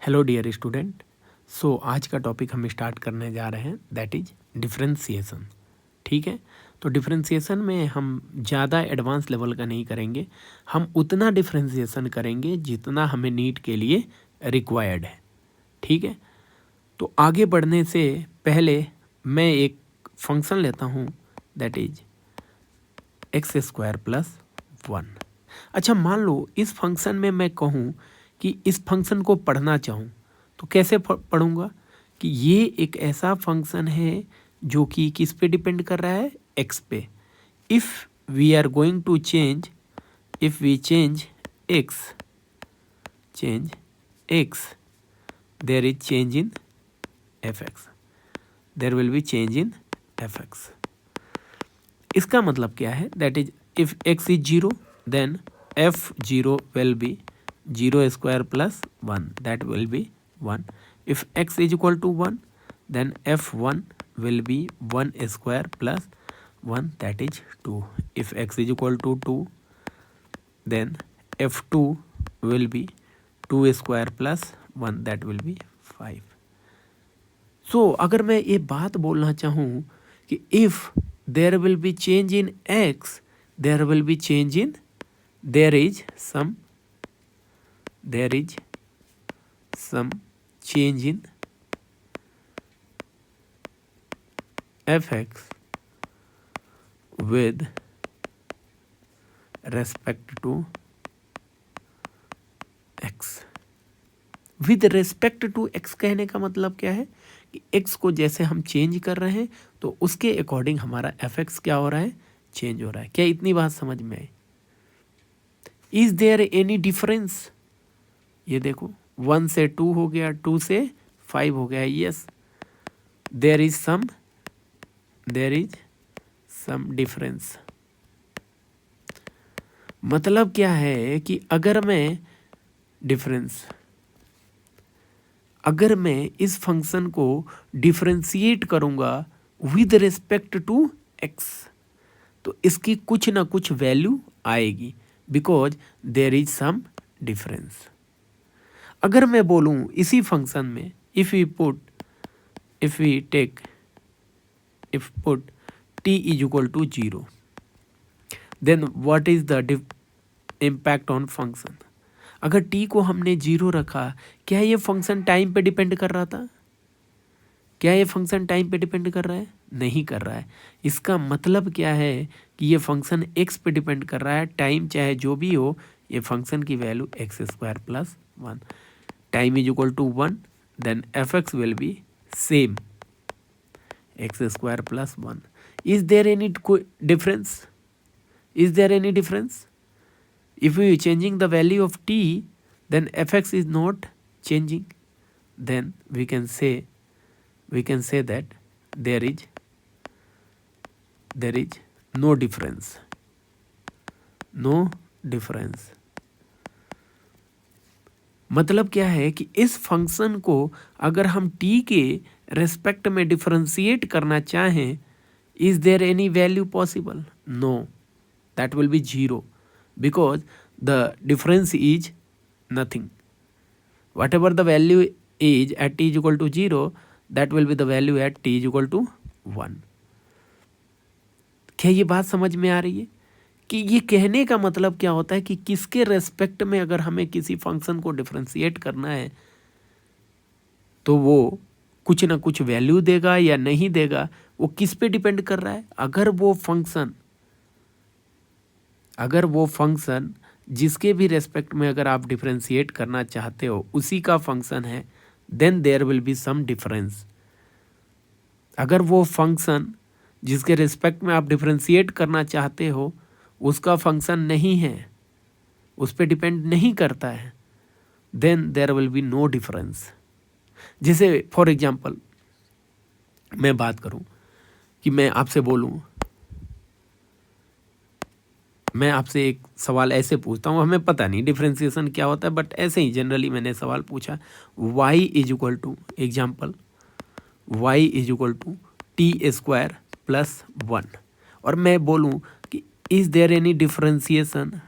Hello dear student. सो आज का topic हम स्टार्ट करने जा रहे हैं, दैट इज डिफरेंशिएशन। ठीक है, तो डिफरेंशिएशन में हम ज़्यादा एडवांस लेवल का नहीं करेंगे, हम उतना डिफरेंशिएशन करेंगे जितना हमें नीट के लिए रिक्वायर्ड है। ठीक है, तो आगे बढ़ने से पहले मैं एक फंक्शन लेता हूँ, that is x square plus 1। अच्छा, मान लो इस फंक्शन में मैं कहूँ कि इस फंक्शन को पढ़ना चाहूँ तो कैसे पढ़ूँगा कि ये एक ऐसा फंक्शन है जो कि किस पे डिपेंड कर रहा है, एक्स पे। If we are going to change, if we change x there is change in f x, there will be change in f x. इसका मतलब क्या है, that is if x is 0 then f 0 will be 0 square plus 1, that will be 1. If x is equal to 1 then f1 will be 1 square plus 1, that is 2. If x is equal to 2 then f2 will be 2 square plus 1, that will be 5. So अगर मैं ये बात बोलना चाहूँ कि if there will be change in x, there will be change in, there is some change in fx with respect to x. With respect to x कहने का मतलब क्या है कि एक्स को जैसे हम चेंज कर रहे हैं तो उसके अकॉर्डिंग हमारा एफ एक्स क्या हो रहा है, चेंज हो रहा है। क्या इतनी बात समझ में आई? Is there any difference? ये देखो 1 से 2 हो गया, 2 से 5 हो गया। Yes, there is some difference. मतलब क्या है कि अगर मैं इस फंक्शन को डिफरेंशिएट करूंगा विद रिस्पेक्ट टू एक्स तो इसकी कुछ ना कुछ वैल्यू आएगी, because there is some difference. अगर मैं बोलूं इसी फंक्शन में if put t is equal to 0 then what is the impact on function? अगर t को हमने 0 रखा, क्या ये फंक्शन टाइम पे डिपेंड कर रहा था? क्या ये फंक्शन टाइम पे डिपेंड कर रहा है? नहीं कर रहा है। इसका मतलब क्या है कि ये फंक्शन x पे डिपेंड कर रहा है। टाइम चाहे जो भी हो, ये फंक्शन की value x square plus 1, time is equal to 1, then f x will be same x square plus 1. Is there any difference? Is there any difference? If we are changing the value of t, then fx is not changing. Then we can say that there is no difference. No difference. मतलब क्या है कि इस function को अगर हम t के respect में डिफरेंशिएट करना चाहें, is there any value possible? No, that will be 0 because the difference is nothing. Whatever the value is at t is equal to 0, that will be the value at t is equal to 1. क्या ये बात समझ में आ रही है कि ये कहने का मतलब क्या होता है कि किसके रेस्पेक्ट में अगर हमें किसी फंक्शन को डिफरेंशिएट करना है तो वो कुछ ना कुछ वैल्यू देगा या नहीं देगा, वो किस पे डिपेंड कर रहा है? अगर वो फंक्शन जिसके भी रेस्पेक्ट में अगर आप डिफरेंशिएट करना चाहते हो उसी का फंक्शन है, then there will be some difference. अगर वो फंक्शन जिसके रेस्पेक्ट में आप डिफरेंशिएट करना चाहते हो उसका फंक्शन नहीं है, उस पर डिपेंड नहीं करता है, then there will be no difference. जैसे फॉर एग्जाम्पल मैं बात करूं कि मैं आपसे बोलूं, मैं आपसे एक सवाल ऐसे पूछता हूं, हमें पता नहीं डिफरेंशिएशन क्या होता है, बट ऐसे ही जनरली मैंने सवाल पूछा, y is equal to example y is equal to T square plus 1, और मैं बोलूं कि is there any differentiation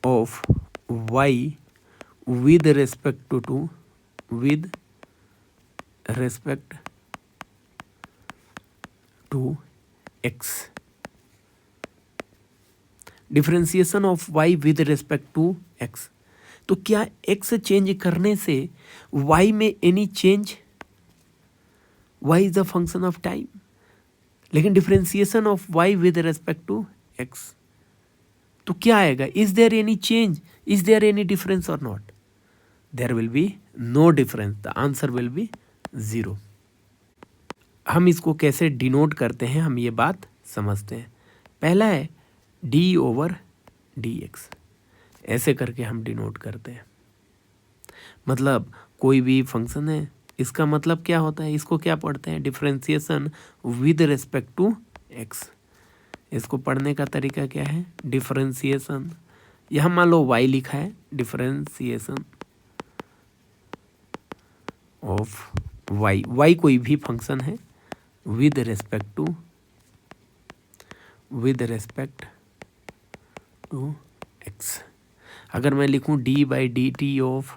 of y with respect to x, differentiation of y with respect to x। तो क्या x चेंज करने से y में any change? y is the function of time, लेकिन differentiation of y with respect to x, तो क्या आएगा? Is there any change, is there any difference और not? There will be no difference, the answer will be 0। हम इसको कैसे denote करते हैं, हम ये बात समझते हैं। पहला है d/dx, ऐसे करके हम डिनोट करते हैं। मतलब कोई भी फंक्शन है, इसका मतलब क्या होता है, इसको क्या पढ़ते हैं? Differentiation with respect to x। इसको पढ़ने का तरीका क्या है? डिफरेंशिएशन, यहाँ मान लो y लिखा है, डिफरेंशिएशन ऑफ y कोई भी फंक्शन है विद रिस्पेक्ट टू x। अगर मैं लिखूं d/dt ऑफ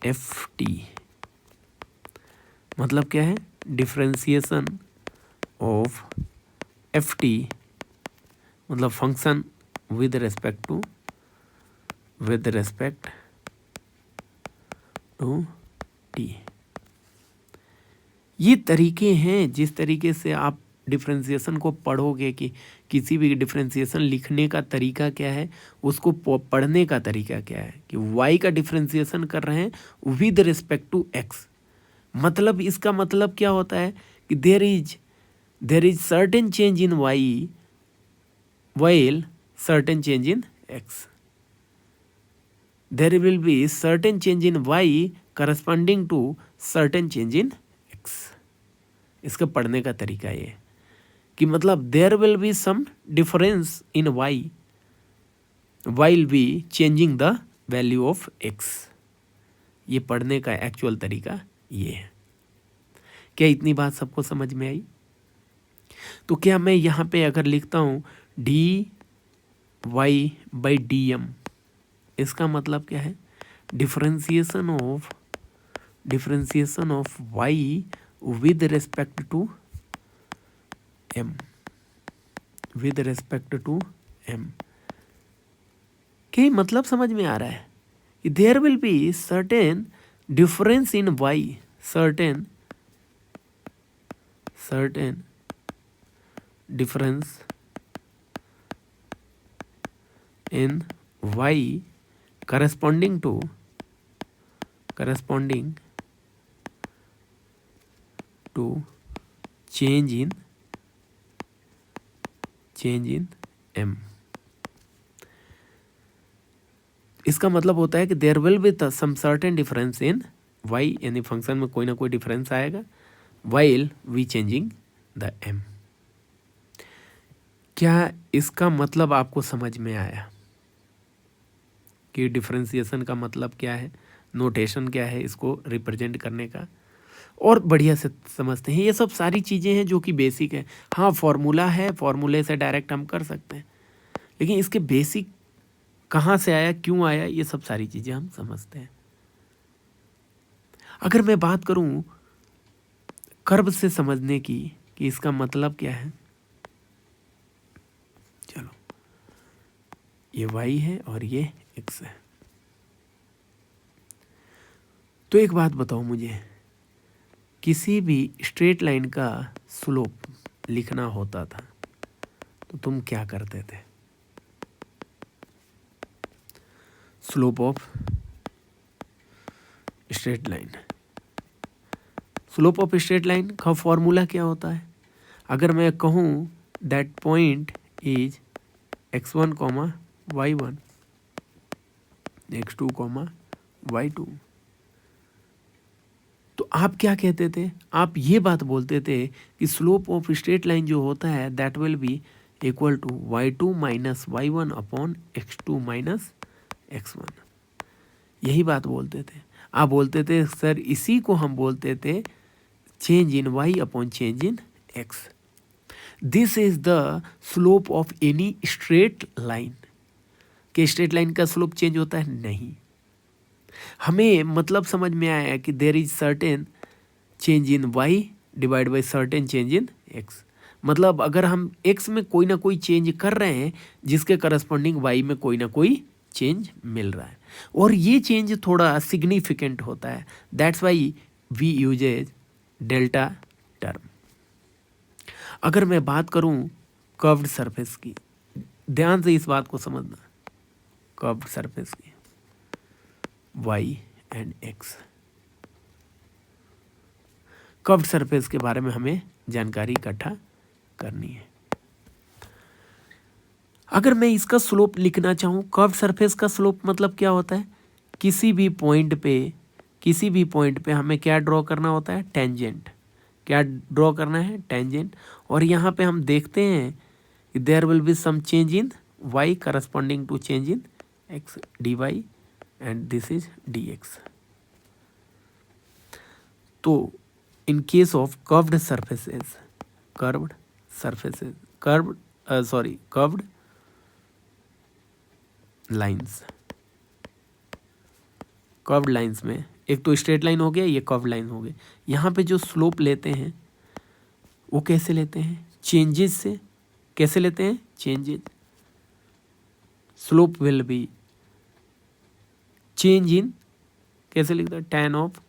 ft, मतलब क्या है? डिफरेंशिएशन ऑफ ft, मतलब function with respect to t। ये तरीके हैं जिस तरीके से आप डिफरेंशिएशन को पढ़ोगे, कि किसी भी डिफरेंशिएशन लिखने का तरीका क्या है, उसको पढ़ने का तरीका क्या है, कि y का डिफरेंशिएशन कर रहे हैं विद रिस्पेक्ट टू x। मतलब इसका मतलब क्या होता है कि there is certain change in y while certain change in x। There will be certain change in y corresponding to certain change in x। इसका पढ़ने का तरीका ये कि मतलब there will be some difference in y while we changing the value of x। ये पढ़ने का एक्चुअल तरीका ये है। क्या इतनी बात सबको समझ में आई? तो क्या मैं यहाँ पे अगर लिखता हूँ dy/dm, इसका मतलब क्या है? Differentiation of y with respect to m, क्या मतलब समझ में आ रहा है? कि there will be certain difference in y, certain difference in y corresponding to change in m। इसका मतलब होता है कि there will be some certain difference in y, यानी फंक्शन में कोई ना कोई डिफरेंस आएगा while we changing the m। क्या इसका मतलब आपको समझ में आया कि डिफरेंशिएशन का मतलब क्या है, नोटेशन क्या है इसको रिप्रेजेंट करने का? और बढ़िया से समझते हैं। ये सब सारी चीज़ें हैं जो कि बेसिक है। हाँ, फॉर्मूला है, फॉर्मूले से डायरेक्ट हम कर सकते हैं, लेकिन इसके बेसिक कहाँ से आया, क्यों आया, ये सब सारी चीज़ें हम समझते हैं। अगर मैं बात करूँ कर्व से समझने की कि इसका मतलब क्या है, चलो ये y है और ये x है। तो एक बात बताओ मुझे, किसी भी स्ट्रेट लाइन का स्लोप लिखना होता था तो तुम क्या करते थे? स्लोप ऑफ स्ट्रेट लाइन का फॉर्मूला क्या होता है? अगर मैं कहूँ that point is x1, y1, x2, y2, तो आप क्या कहते थे? आप ये बात बोलते थे कि स्लोप ऑफ स्ट्रेट लाइन जो होता है that will be equal to y2 minus y1 upon x2 minus x1। यही बात बोलते थे। आप बोलते थे सर इसी को हम बोलते थे change in y upon change in x। This is the slope of any straight line. कि स्ट्रेट लाइन का स्लोप चेंज होता है? नहीं। हमें मतलब समझ में आया कि there is certain change in y divide by certain change in x. मतलब अगर हम एक्स में कोई ना कोई चेंज कर रहे हैं जिसके करस्पॉन्डिंग वाई में कोई ना कोई चेंज मिल रहा है, और ये चेंज थोड़ा सिग्निफिकेंट होता है, that's why we uses delta term. अगर मैं बात करूं कर्व्ड सरफेस की, ध्यान से इस बात को समझना, कर्व्ड सरफेस की y and x, curved surface के बारे में हमें जानकारी इकट्ठा करनी है। अगर मैं इसका स्लोप लिखना चाहूँ, कर्व्ड सरफेस का स्लोप मतलब क्या होता है? किसी भी पॉइंट पे हमें क्या ड्रॉ करना होता है? टेंजेंट। क्या ड्रॉ करना है? टेंजेंट। और यहाँ पे हम देखते हैं there will be some change in y corresponding to change in x, d y and this is d x. तो in case of curved lines में, एक तो स्ट्रेट लाइन हो गया, ये कर्व्ड लाइन हो गई, यहाँ पे जो स्लोप लेते हैं वो कैसे लेते हैं? चेंजेस से। कैसे लेते हैं? Changes. Slope will be change in, कैसे लिखते हो? tan of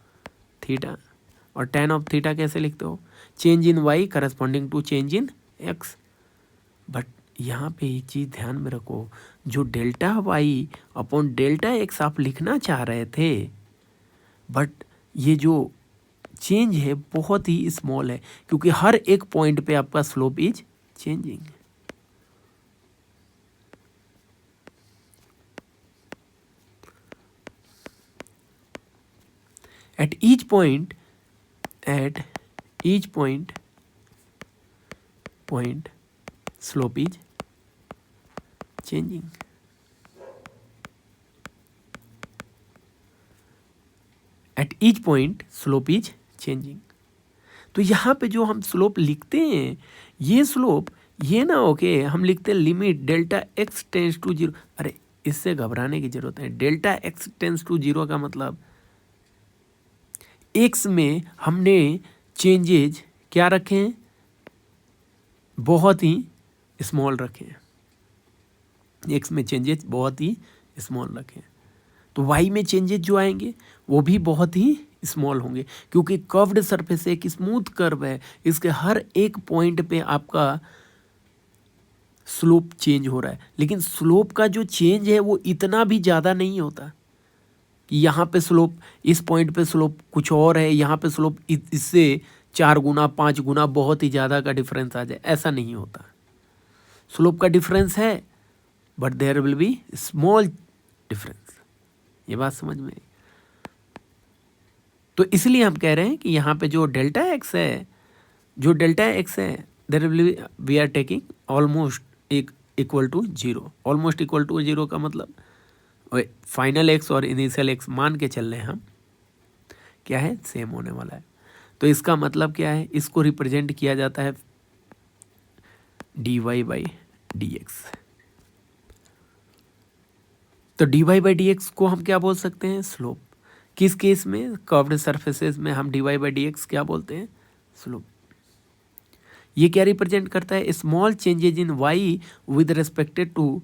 theta. और tan ऑफ थीटा कैसे लिखते हो? Change in y corresponding to change in x. But यहाँ पे एक चीज़ ध्यान में रखो, जो delta y upon delta x आप लिखना चाह रहे थे, बट ये जो चेंज है बहुत ही स्मॉल है, क्योंकि हर एक पॉइंट पे आपका slope is changing. At each point slope is changing. At each point slope is changing. तो यहाँ पे जो हम स्लोप लिखते हैं, ये स्लोप ये ना हो के हम लिखते हैं limit delta x tends to zero. अरे इससे घबराने की जरूरत है। Delta x tends to zero का मतलब एक्स में हमने चेंजेज क्या रखे हैं? बहुत ही स्मॉल रखे हैं। एक्स में चेंजेज बहुत ही स्मॉल रखे हैं, तो वाई में चेंजेज जो आएंगे वो भी बहुत ही स्मॉल होंगे, क्योंकि कर्व्ड सरफेस एक स्मूथ कर्व है, इसके हर एक पॉइंट पे आपका स्लोप चेंज हो रहा है। लेकिन स्लोप का जो चेंज है वो इतना भी ज़्यादा नहीं होता कि यहाँ पे स्लोप, इस पॉइंट पे स्लोप कुछ और है, यहाँ पे स्लोप इससे 4 गुना 5 गुना बहुत ही ज़्यादा का डिफरेंस आ जाए, ऐसा नहीं होता। स्लोप का डिफरेंस है but there will be small difference. ये बात समझ में? तो इसलिए हम कह रहे हैं कि यहाँ पे जो डेल्टा एक्स है there will be, we are taking almost equal to zero. Almost equal to zero का मतलब फाइनल एक्स और इनिशियल एक्स मान के चल रहे हैं हम, क्या है? सेम होने वाला है। तो इसका मतलब क्या है? इसको रिप्रेजेंट किया जाता है dy बाई डी एक्स। तो dy बाई डी एक्स को हम क्या बोल सकते हैं? स्लोप। किस केस में? कर्व्ड सरफेसेस में हम dy बाई डी एक्स क्या बोलते हैं? स्लोप। ये क्या रिप्रेजेंट करता है? Small changes in y with respected to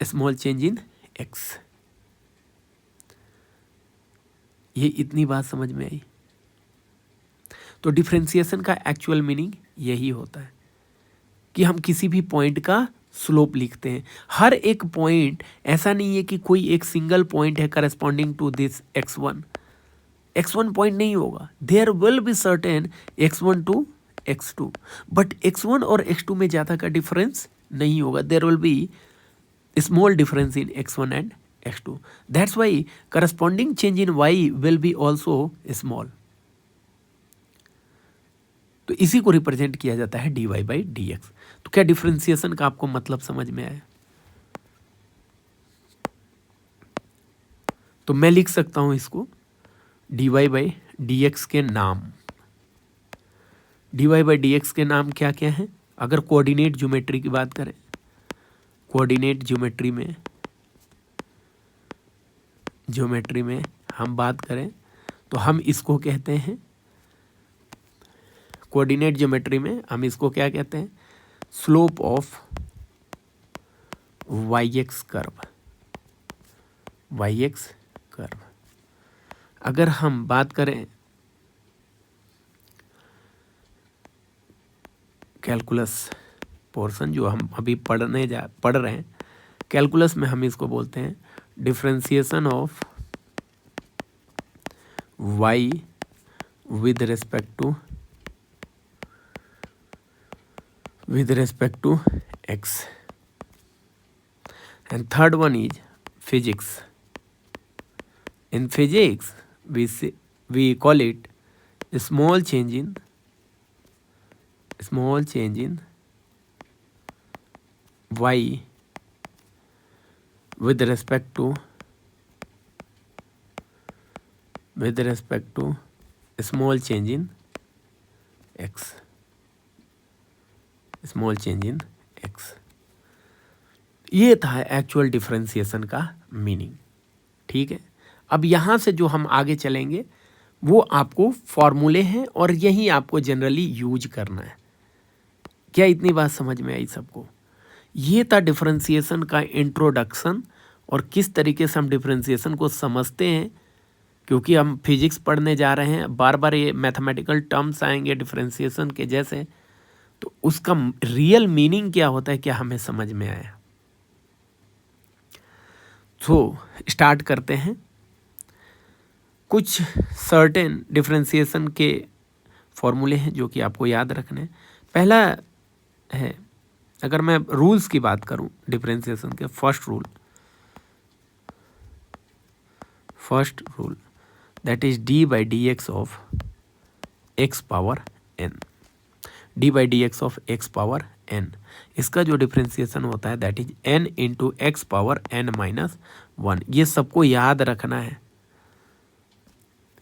small change in x। ये इतनी बात समझ में आई? तो डिफरेंशिएशन का एक्चुअल मीनिंग यही होता है कि हम किसी भी पॉइंट का स्लोप लिखते हैं। हर एक पॉइंट, ऐसा नहीं है कि कोई एक सिंगल पॉइंट है corresponding to this x1 point नहीं होगा। There will be certain x1 to x2, but x1 और x2 में ज़्यादा का डिफरेंस नहीं होगा। There will be small difference in x1 and x2, that's why corresponding change in y will be also small। तो इसी को रिप्रेजेंट किया जाता है dy बाई डी एक्स। तो क्या डिफरेंशिएशन का आपको मतलब समझ में आया? तो मैं लिख सकता हूं इसको dy बाई डी एक्स के नाम। dy बाई डी एक्स के नाम क्या क्या है? अगर कोऑर्डिनेट ज्योमेट्री की बात करें, कोऑर्डिनेट ज्योमेट्री में ज्योमेट्री में हम बात करें तो हम इसको कहते हैं, कोऑर्डिनेट ज्योमेट्री में हम इसको क्या कहते हैं, slope of Y-x curve, Y-x curve. अगर हम बात करें कैलकुलस पोर्शन जो हम अभी पढ़ रहे हैं, कैलकुलस में हम इसको बोलते हैं differentiation of y with respect to x, and third one is physics. In physics we call it small change in y with respect to small change in x, small change in x। ये था actual differentiation का meaning. ठीक है, अब यहाँ से जो हम आगे चलेंगे वो आपको फॉर्मूले हैं और यही आपको जनरली यूज करना है। क्या इतनी बात समझ में आई सबको? ये था डिफरेंशिएशन का इंट्रोडक्शन और किस तरीके से हम डिफरेंशिएशन को समझते हैं, क्योंकि हम फिजिक्स पढ़ने जा रहे हैं, बार बार ये मैथमेटिकल टर्म्स आएंगे डिफरेंशिएशन के जैसे, तो उसका रियल मीनिंग क्या होता है, क्या हमें समझ में आया? तो स्टार्ट करते हैं। कुछ सर्टेन डिफरेंशिएशन के फॉर्मूले हैं जो कि आपको याद रखने हैं। पहला है, अगर मैं रूल्स की बात करूं डिफरेंशिएशन के, first rule that is D by D x of x power n, d by D x of x power n. इसका जो डिफरेंशिएशन होता है that is n into x power n minus one. ये सबको याद रखना है,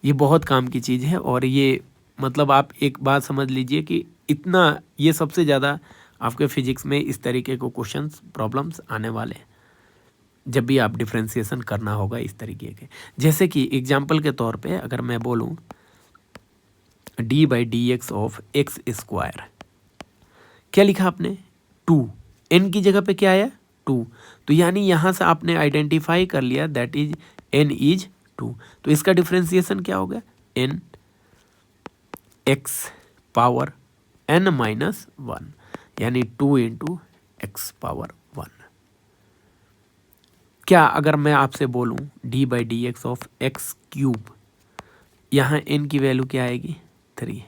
ये बहुत काम की चीज़ है। और ये मतलब आप एक बात समझ लीजिए कि इतना, ये सबसे ज़्यादा आपके फिजिक्स में इस तरीके को क्वेश्चंस प्रॉब्लम्स आने वाले हैं जब भी आप डिफरेंशिएशन करना होगा इस तरीके के। जैसे कि एग्जाम्पल के तौर पे अगर मैं बोलूँ d by D x of x square, क्या लिखा आपने? 2, एन की जगह पे क्या आया? 2। तो यानी यहाँ से आपने आइडेंटिफाई कर लिया दैट इज एन इज 2। तो इसका डिफरेंशिएशन क्या होगा? N x power n minus 1, यानी 2 इंटू एक्स पावर 1। क्या अगर मैं आपसे बोलूँ d by D x of x cube, यहाँ एन की वैल्यू क्या आएगी? 3।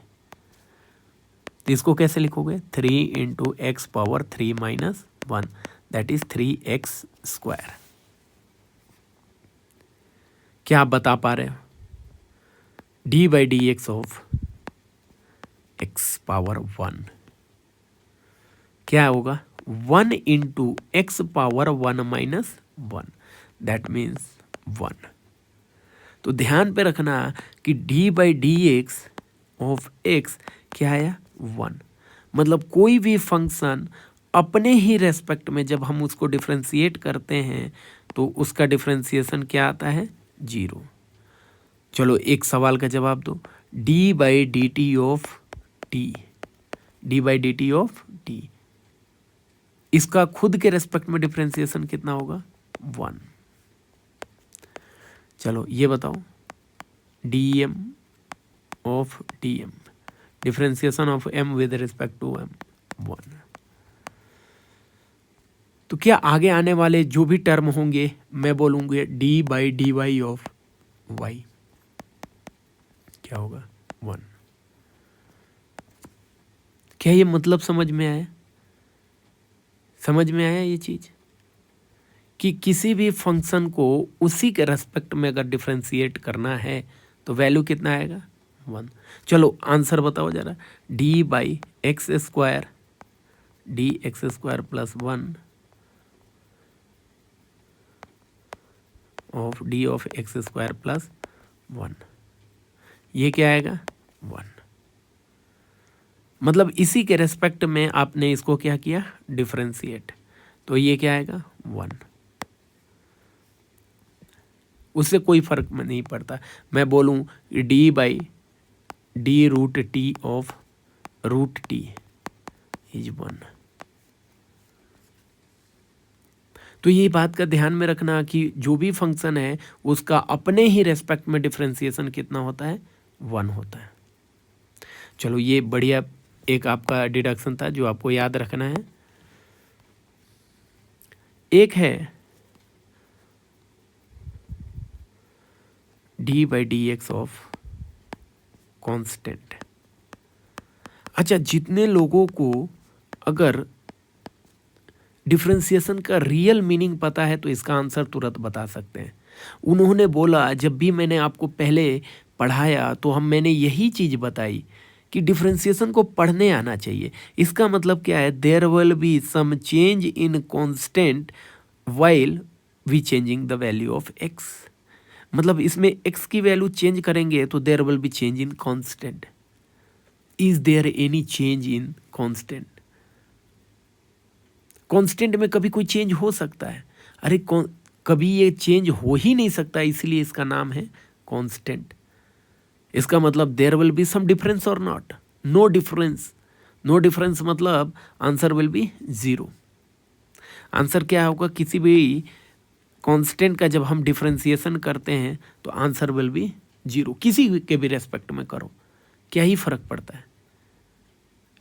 तो इसको कैसे लिखोगे? 3 into x power 3 minus 1, that is 3x square. क्या आप बता पा रहे हो? D by D x of x power 1 क्या होगा? 1 into x power 1 minus 1, that means 1। तो ध्यान पे रखना कि D by D x of x क्या आया? 1। मतलब कोई भी फंक्शन अपने ही रेस्पेक्ट में जब हम उसको डिफरेंशिएट करते हैं तो उसका डिफरेंशिएशन क्या आता है? 0। चलो एक सवाल का जवाब दो। D by D T of T, D by D T of T, इसका खुद के रेस्पेक्ट में डिफरेंशिएशन कितना होगा? 1। चलो ये बताओ d m of d m, differentiation of m with respect to m, 1। तो क्या आगे आने वाले जो भी टर्म होंगे मैं बोलूँगी d by d y of y, क्या होगा? 1। क्या ये मतलब समझ में आया? समझ में आया ये चीज़ कि किसी भी फंक्शन को उसी के रेस्पेक्ट में अगर डिफरेंशिएट करना है तो वैल्यू कितना आएगा? 1। चलो आंसर बताओ जरा। D by x square, D x square plus 1 of D of x square plus 1, ये क्या आएगा? 1। मतलब इसी के रेस्पेक्ट में आपने इसको क्या किया? डिफरेंशिएट, तो ये क्या आएगा? 1। उससे कोई फर्क में नहीं पड़ता। मैं बोलूँ d by d root t of root t is 1। तो ये बात का ध्यान में रखना कि जो भी फंक्शन है उसका अपने ही रेस्पेक्ट में डिफरेंशिएशन कितना होता है, 1 होता है। चलो ये बढ़िया एक आपका डिडक्शन था जो आपको याद रखना है। एक है d by D x of constant. अच्छा, जितने लोगों को अगर डिफरेंशिएशन का रियल मीनिंग पता है तो इसका आंसर तुरंत बता सकते हैं। उन्होंने बोला जब भी मैंने आपको पहले पढ़ाया तो मैंने यही चीज़ बताई कि डिफरेंशिएशन को पढ़ने आना चाहिए। इसका मतलब क्या है, there will be some change in constant while we changing the value of x. मतलब इसमें एक्स की वैल्यू चेंज करेंगे तो there will be change in constant. Is there any change in constant? Constant में कभी कोई चेंज हो सकता है? अरे कभी ये चेंज हो ही नहीं सकता, इसलिए इसका नाम है कांस्टेंट। इसका मतलब there will be some difference और not? No difference. No difference मतलब आंसर विल बी 0। आंसर क्या होगा? किसी भी कांस्टेंट का जब हम डिफरेंशिएशन करते हैं तो आंसर विल बी 0। किसी के भी रेस्पेक्ट में करो, क्या ही फर्क पड़ता है?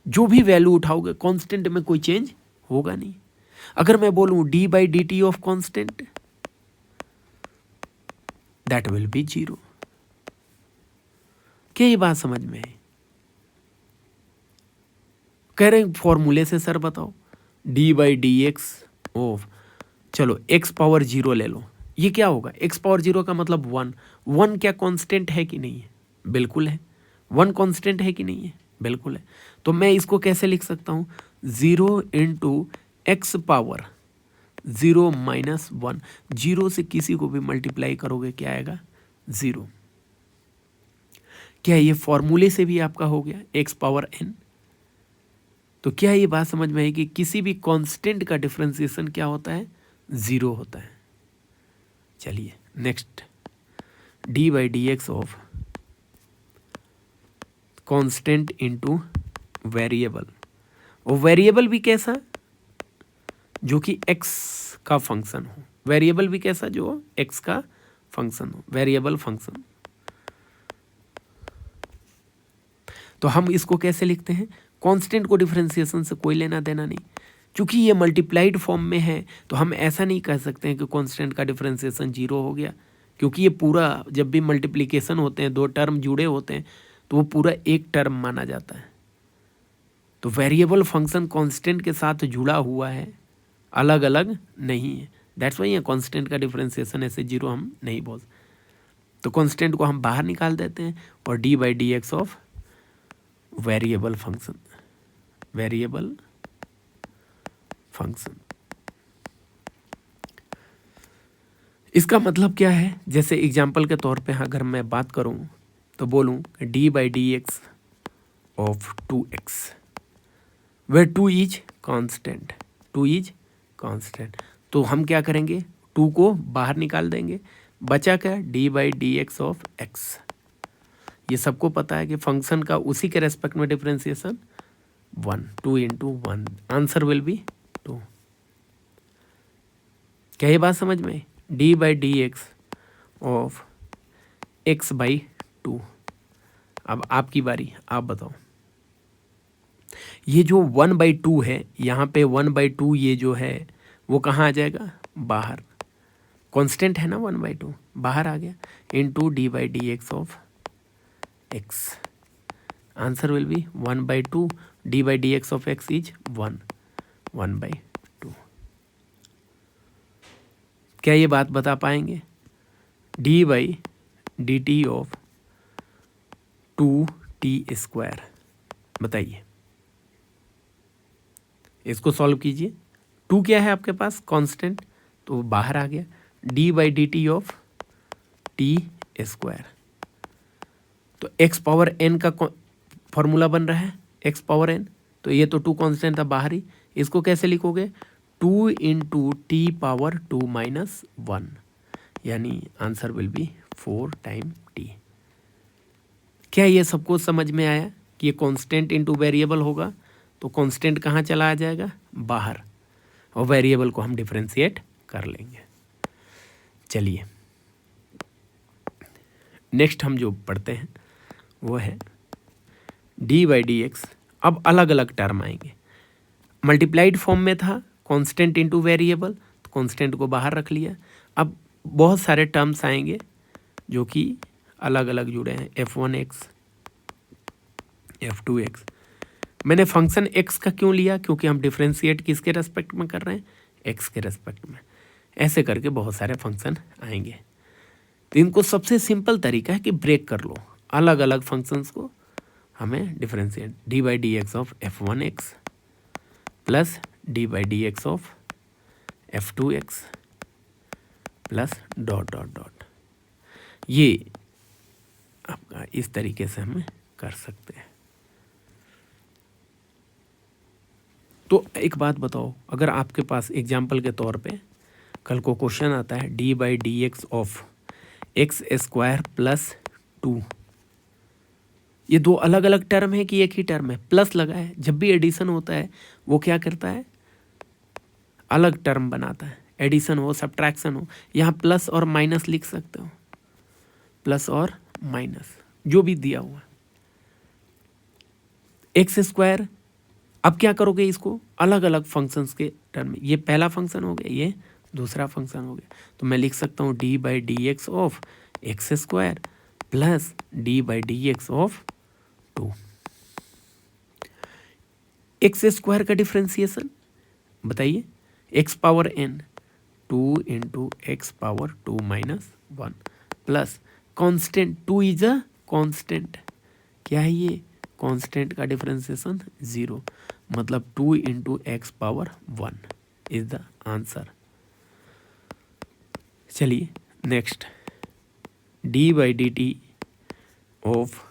जो भी वैल्यू उठाओगे कांस्टेंट में कोई चेंज होगा नहीं। अगर मैं बोलूं d by D T of constant, that will be 0। क्या ये बात समझ में है? कह रहे हैं फॉर्मूले से सर बताओ, D by D x of, चलो एक्स पावर 0 ले लो, ये क्या होगा? एक्स पावर 0 का मतलब 1। 1 क्या कांस्टेंट है कि नहीं है? बिल्कुल है। 1 कांस्टेंट है कि नहीं है? बिल्कुल है। तो मैं इसको कैसे लिख सकता हूँ? 0 इंटू एक्स पावर 0 माइनस 1। 0 से किसी को भी मल्टीप्लाई करोगे क्या आएगा? 0। क्या ये फॉर्मूले से भी आपका हो गया एक्स पावर n? तो क्या ये बात समझ में आई कि किसी भी कांस्टेंट का डिफरेंशिएशन क्या होता है? 0 होता है। चलिए next, D by D x of constant into variable. और वेरिएबल भी कैसा? जो कि x का फंक्शन हो। वेरिएबल भी कैसा? जो x का फंक्शन हो, वेरिएबल फंक्शन। तो हम इसको कैसे लिखते हैं? कांस्टेंट को डिफरेंशिएशन से कोई लेना देना नहीं, क्योंकि ये मल्टीप्लाइड फॉर्म में है। तो हम ऐसा नहीं कह सकते हैं कि कांस्टेंट का डिफरेंशिएशन 0 हो गया, क्योंकि ये पूरा जब भी मल्टीप्लिकेशन होते हैं, 2 टर्म जुड़े होते हैं, तो वो पूरा एक टर्म माना जाता है। तो वेरिएबल फंक्शन कांस्टेंट के साथ जुड़ा हुआ है, अलग अलग नहीं है। दैट्स वाई कांस्टेंट का डिफरेंशिएशन ऐसे 0 हम नहीं बोल। तो कांस्टेंट को हम बाहर निकाल देते हैं और D by D x of variable function, variable function. इसका मतलब क्या है? जैसे एग्जाम्पल के तौर पे अगर मैं बात करूं तो बोलूं d by D x of 2x, where 2 is constant. 2 is constant. तो हम क्या करेंगे? 2 को बाहर निकाल देंगे, बचा क्या? D by D x of x. ये सबको पता है कि फंक्शन का उसी के रेस्पेक्ट में differentiation 1। 2 into 1, answer will B 2। क्या ये बात समझ में? D by D x of x by 2। अब आपकी बारी, आप बताओ। ये जो 1/2 है, यहाँ पे 1/2 ये जो है वो कहाँ आ जाएगा? बाहर। कांस्टेंट है ना 1/2, बाहर आ गया। Into D by D x of x, answer will B 1/2। D by D x of x is 1/2। क्या ये बात बता पाएंगे? D by D T of 2t², बताइए। इसको सॉल्व कीजिए। 2 क्या है आपके पास? कांस्टेंट, तो बाहर आ गया। D by D T of t², तो x पावर n का फॉर्मूला बन रहा है, x पावर n। तो ये तो 2 कांस्टेंट था बाहर ही, इसको कैसे लिखोगे? 2 इंटू टी पावर 2 माइनस 1, यानी answer will B 4 time T. क्या ये सबको समझ में आया कि ये कांस्टेंट इनटू वेरिएबल होगा तो कांस्टेंट कहाँ चला आ जाएगा, बाहर, और वेरिएबल को हम डिफरेंशिएट कर लेंगे। चलिए नेक्स्ट हम जो पढ़ते हैं वो है डी बाई डी एक्स। अब अलग अलग टर्म आएंगे। मल्टीप्लाइड फॉर्म में था कांस्टेंट इनटू वेरिएबल, तो कांस्टेंट को बाहर रख लिया। अब बहुत सारे टर्म्स आएंगे जो कि अलग अलग जुड़े हैं, f1x, f2x। मैंने फंक्शन x का क्यों लिया, क्योंकि हम डिफरेंशिएट किसके रेस्पेक्ट में कर रहे हैं, x के रेस्पेक्ट में। ऐसे करके बहुत सारे फंक्शन आएंगे। तो इनको सबसे सिंपल तरीका है कि ब्रेक कर लो, अलग अलग फंक्शंस को हमें differentiate. D by D x of f1x plus D by D x of f2x plus dot dot dot. ये आपका इस तरीके से हम कर सकते हैं। तो एक बात बताओ, अगर आपके पास एग्जाम्पल के तौर पे कल को क्वेश्चन आता है d by D x of x square plus 2, ये दो अलग अलग टर्म है कि एक ही टर्म है, प्लस लगा है। जब भी एडिशन होता है वो क्या करता है, अलग टर्म बनाता है। एडिशन हो, सब्ट्रैक्शन हो, यहाँ प्लस और माइनस लिख सकते हो, प्लस और माइनस जो भी दिया हुआ। एक्स स्क्वायर, अब क्या करोगे, इसको अलग अलग फंक्शंस के टर्म में, ये पहला फंक्शन हो गया, ये दूसरा फंक्शन हो गया, तो मैं लिख सकता हूँ D by D x of x square plus D by D x of 2। X square का डिफ्रेंसिएशन बताइए, X power n, 2 into x power 2 minus 1 plus constant, 2 is a constant, क्या है ये, कॉन्स्टेंट का डिफरेंशिएशन 0, मतलब 2 into x power 1 is the answer. चलिए next, D by D T of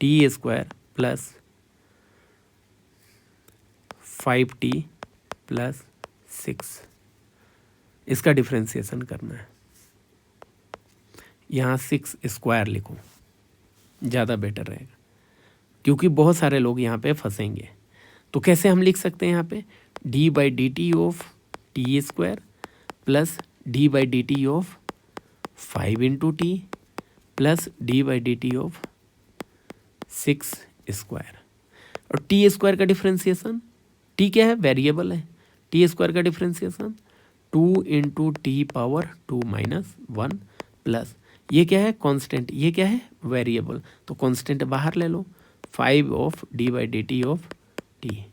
T square plus 5t plus 6, इसका differentiation करना है। यहाँ 6 स्क्वायर लिखो, ज़्यादा बेटर रहेगा, क्योंकि बहुत सारे लोग यहाँ पे फंसेंगे। तो कैसे हम लिख सकते हैं यहाँ पे, D by D T of T square plus D by D T of 5 into T plus D by D T of 6 square. और टी स्क्वायर का डिफरेंशिएशन, टी क्या है, वेरिएबल है, टी स्क्वायर का differentiation 2 into T power 2 minus 1 plus, ये क्या है, constant, ये क्या है, वेरिएबल, तो कांस्टेंट बाहर ले लो, 5 of D by D T of T.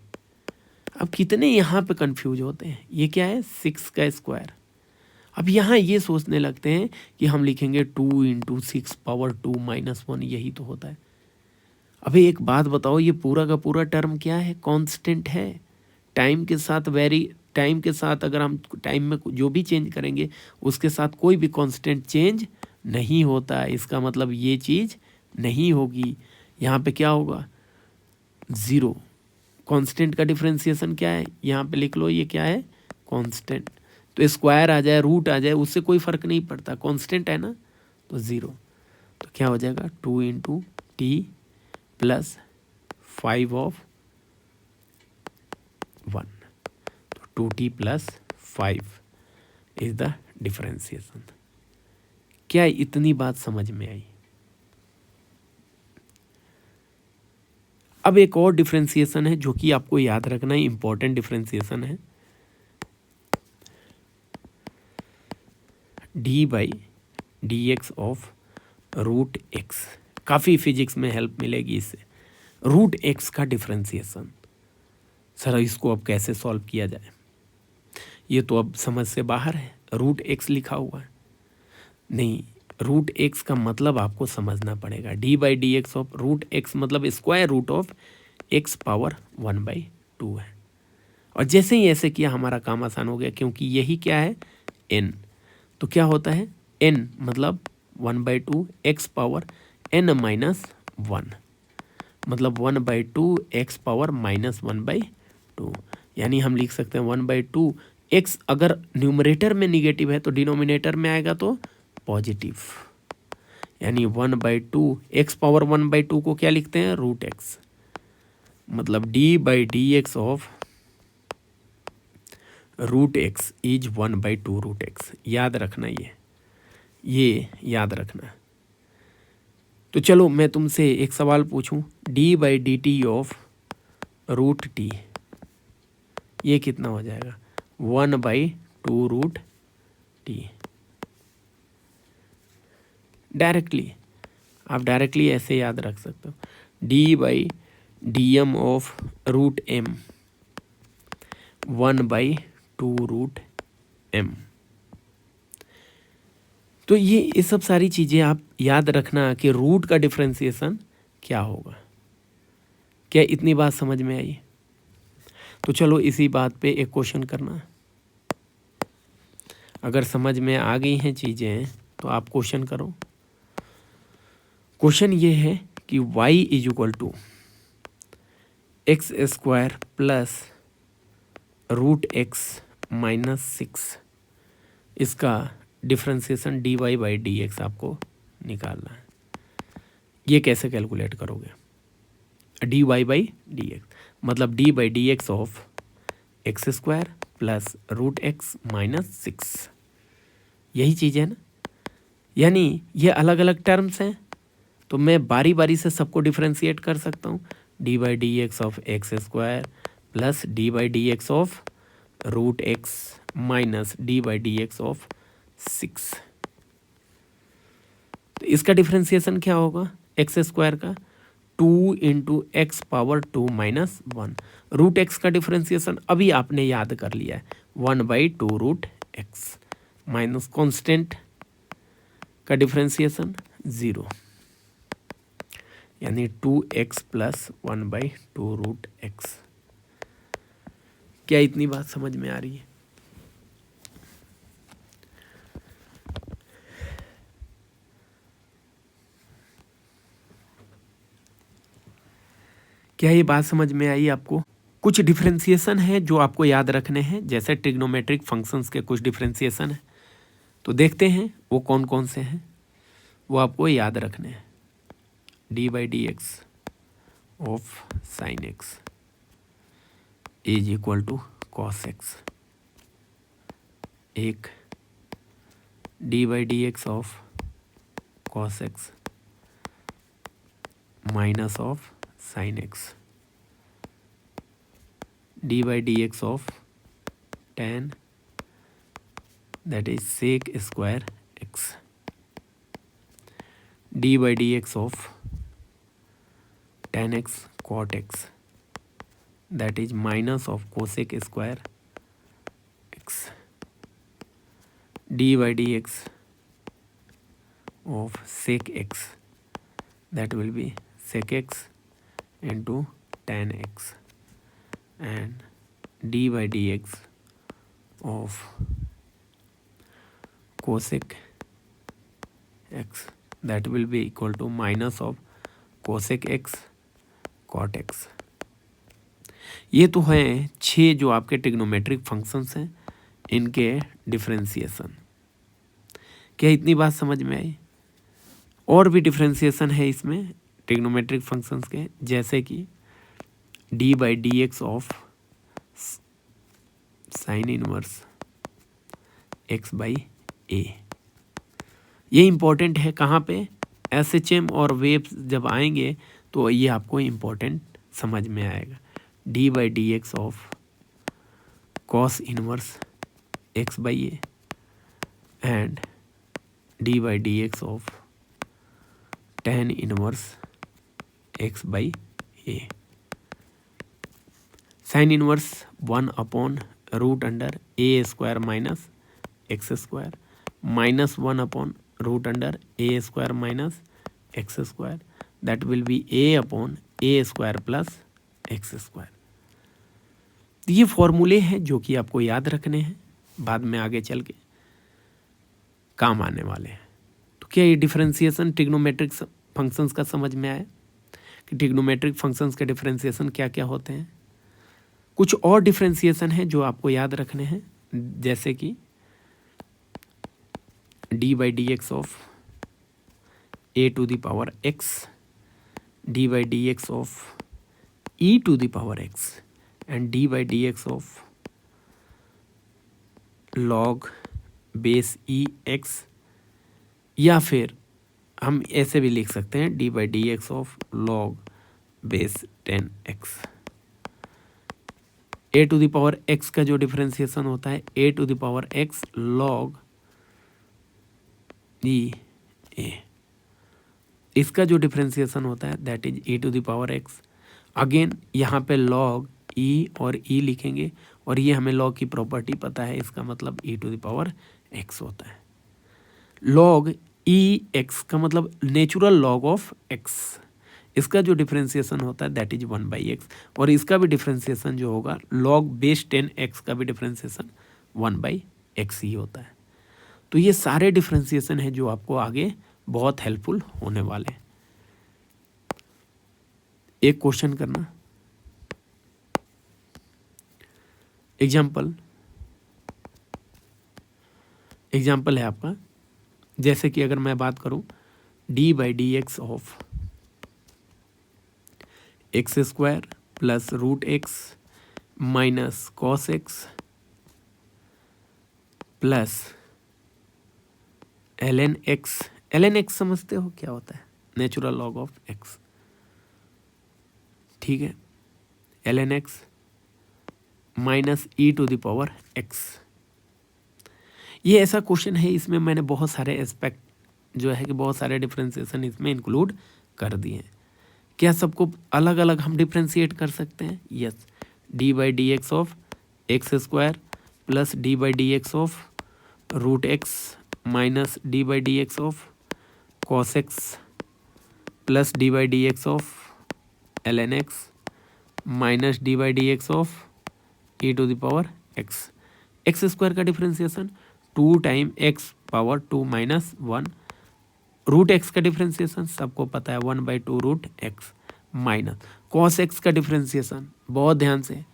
अब कितने यहाँ पे कंफ्यूज होते हैं, ये क्या है, 6 का स्क्वायर। अब यहाँ ये सोचने लगते हैं कि हम लिखेंगे 2 इंटू 6 पावर 2 माइनस 1, यही तो होता है। अभी एक बात बताओ, ये पूरा का पूरा टर्म क्या है, कांस्टेंट है। टाइम के साथ टाइम के साथ अगर हम टाइम में जो भी चेंज करेंगे उसके साथ कोई भी कांस्टेंट चेंज नहीं होता है, इसका मतलब ये चीज़ नहीं होगी। यहाँ पे क्या होगा, 0। कांस्टेंट का डिफरेंशिएशन क्या है, यहाँ पे लिख लो, ये क्या है, कांस्टेंट। तो स्क्वायर आ जाए, रूट आ जाए, उससे कोई फर्क नहीं पड़ता, कांस्टेंट है ना, तो 0। तो क्या हो जाएगा, 2 इंटू टी प्लस 5 ऑफ 1, तो 2t plus 5 is the differentiation. क्या इतनी बात समझ में आई? अब एक और डिफरेंशिएशन है जो कि आपको याद रखना है, इंपॉर्टेंट डिफरेंशिएशन है, d by D x of root x. काफ़ी फिजिक्स में हेल्प मिलेगी इससे। रूट एक्स का डिफरेंशिएशन, सर इसको अब कैसे सॉल्व किया जाए, ये तो अब समझ से बाहर है, रूट एक्स लिखा हुआ है। नहीं, रूट एक्स का मतलब आपको समझना पड़ेगा। D by D x of root x मतलब square root of x power 1/2 है। और जैसे ही ऐसे किया हमारा काम आसान हो गया, क्योंकि यही क्या है, n। तो क्या होता है, n मतलब 1/2 एक्स पावर n माइनस 1, मतलब 1/2 एक्स पावर माइनस 1/2। यानी हम लिख सकते हैं 1/2 एक्स, अगर न्यूमरेटर में निगेटिव है तो डिनोमिनेटर में आएगा तो पॉजिटिव, यानी 1/2 एक्स पावर 1/2 को क्या लिखते हैं, रूट एक्स, मतलब d/dx of root x is 1/2 root x. याद रखना, ये याद रखना। तो चलो मैं तुमसे एक सवाल पूछूं, d/dt ऑफ रूट टी, ये कितना हो जाएगा, 1/2 रूट टी। आप डायरेक्टली ऐसे याद रख सकते हो, d/dm of root m 1/2 root m। तो ये सब सारी चीज़ें आप याद रखना कि रूट का डिफरेंशिएशन क्या होगा। क्या इतनी बात समझ में आई? तो चलो इसी बात पे एक क्वेश्चन करना। अगर समझ में आ गई हैं चीज़ें तो आप क्वेश्चन करो। क्वेश्चन ये है कि y is equal to x² plus root x minus 6, इसका डिफरेंशिएशन dy/dx आपको निकालना है। ये कैसे कैलकुलेट करोगे, dy/dx मतलब d/dx of x² plus root x minus 6, यही चीज़ है ना। यानी ये अलग अलग टर्म्स हैं, तो मैं बारी बारी से सबको डिफरेंशिएट कर सकता हूँ। d/dx ऑफ x² प्लस d/dx of root x minus d/dx of 6। तो इसका डिफरेंशिएशन क्या होगा, x² का 2 into x power 2 minus 1। Root x का डिफरेंशिएशन अभी आपने याद कर लिया है, 1/2 रूट एक्स माइनस कॉन्स्टेंट का डिफरेंशिएशन 0, यानी 2x प्लस 1/2 रूट एक्स। क्या इतनी बात समझ में आ रही है? क्या ये बात समझ में आई आपको? कुछ डिफरेंशिएशन है जो आपको याद रखने हैं, जैसे ट्रिग्नोमेट्रिक फंक्शंस के कुछ डिफरेंशिएशन है, तो देखते हैं वो कौन कौन से हैं, वो आपको याद रखने हैं। d/dx of sine x is equal to cos x, एक d/dx of cos x minus of sine x, d/dx of tan that is sec square x, d/dx of tan x cot x that is minus of cosec square x, d/dx of sec x that will be sec x into tan x, and d/dx of cosec x that will be equal to minus of cosec x cot x। ये तो हैं 6 जो आपके trigonometric functions हैं, इनके differentiation. क्या इतनी बात समझ में आई? और भी डिफरेंशिएशन है इसमें ट्रिग्नोमेट्रिक फंक्शंस के, जैसे कि d/dx of sine inverse x/a। ये इम्पोर्टेंट है कहाँ पे, SHM और वेव्स जब आएंगे तो ये आपको इम्पोर्टेंट समझ में आएगा। d/dx of cos inverse x/a and d/dx of tan inverse x/a। Sine inverse 1/√a² minus x² minus 1/√a² minus x², that will be a/a² plus x²। ये फॉर्मूले हैं जो कि आपको याद रखने हैं, बाद में आगे चल के काम आने वाले हैं। तो क्या ये डिफरेंशिएशन ट्रिग्नोमेट्रिक फंक्शंस का समझ में आया कि ट्रिग्नोमेट्रिक फंक्शंस के डिफरेंशिएशन क्या क्या होते हैं? कुछ और डिफरेंशिएशन है जो आपको याद रखने हैं, जैसे कि D by D x of A to the power X, D by D x of E to the power x and D by D x of log base E X, या फिर हम ऐसे भी लिख सकते हैं D by D x of log base 10x। A to the power X का जो डिफरेंशिएशन होता है A to the power X log E A, इसका जो डिफरेंशिएशन होता है that is e to the power x. Again यहाँ पे लॉग ई और ई लिखेंगे और ये हमें लॉग की प्रॉपर्टी पता है, इसका मतलब ई टू द पावर एक्स होता है। लॉग ई एक्स का मतलब नेचुरल लॉग ऑफ एक्स, इसका जो डिफरेंशिएशन होता है दैट इज 1/x, और इसका भी डिफरेंशिएशन जो होगा लॉग बेस 10x का भी डिफरेंशिएशन 1/x ही होता है। तो ये सारे डिफरेंशिएशन है जो आपको आगे बहुत हेल्पफुल होने वाले हैं। एक क्वेश्चन करना, एग्जाम्पल है आपका, जैसे कि अगर मैं बात करूं d by D x of x square plus root x minus cos x plus ln x, ln x समझते हो क्या होता है? नेचुरल लॉग ऑफ x, ठीक है, ln x minus e to the power x। ये ऐसा क्वेश्चन है, इसमें मैंने बहुत सारे एस्पेक्ट जो है कि बहुत सारे डिफरेंशिएशन इसमें इंक्लूड कर दिए हैं। क्या सबको अलग अलग हम डिफरेंशिएट कर सकते हैं? Yes, D by D x of x square plus D by D x of root x minus D by D x of cos x plus D by D x of ln x minus D by D x of E to the power X. X square का differentiation 2 time X power 2 minus 1, root x का differentiation सबको पता है 1/2 root x minus cos x का differentiation, बहुत ध्यान से,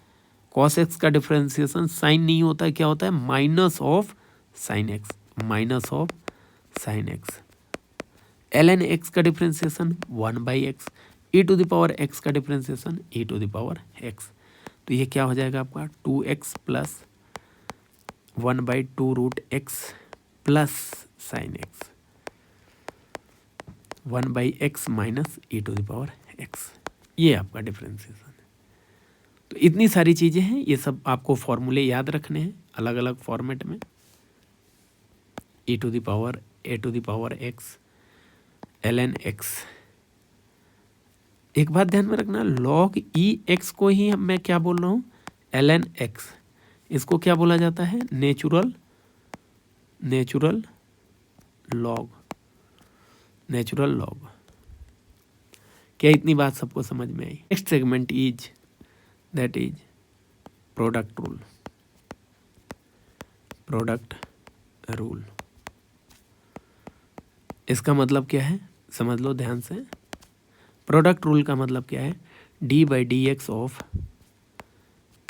cos x का डिफरेंशिएशन साइन नहीं होता है, क्या होता है? Minus of sine x, minus of sine x. ln x का differentiation 1/x, e to the power x का differentiation E to the power x। तो ये क्या हो जाएगा आपका 2x plus 1/2 root x plus sine x 1/x minus e to the power x, ये आपका डिफरेंशिएशन है। तो इतनी सारी चीज़ें हैं, ये सब आपको फॉर्मूले याद रखने हैं अलग अलग फॉर्मेट में। E to the power A to the power X ln x, एक बात ध्यान में रखना, log ई एक्स को ही मैं क्या बोल रहा हूँ? ln x, इसको क्या बोला जाता है? Natural log, natural log. क्या इतनी बात सबको समझ में आई? Next segment is that is product rule, product rule. इसका मतलब क्या है समझ लो ध्यान से। प्रोडक्ट रूल का मतलब क्या है? D by D x of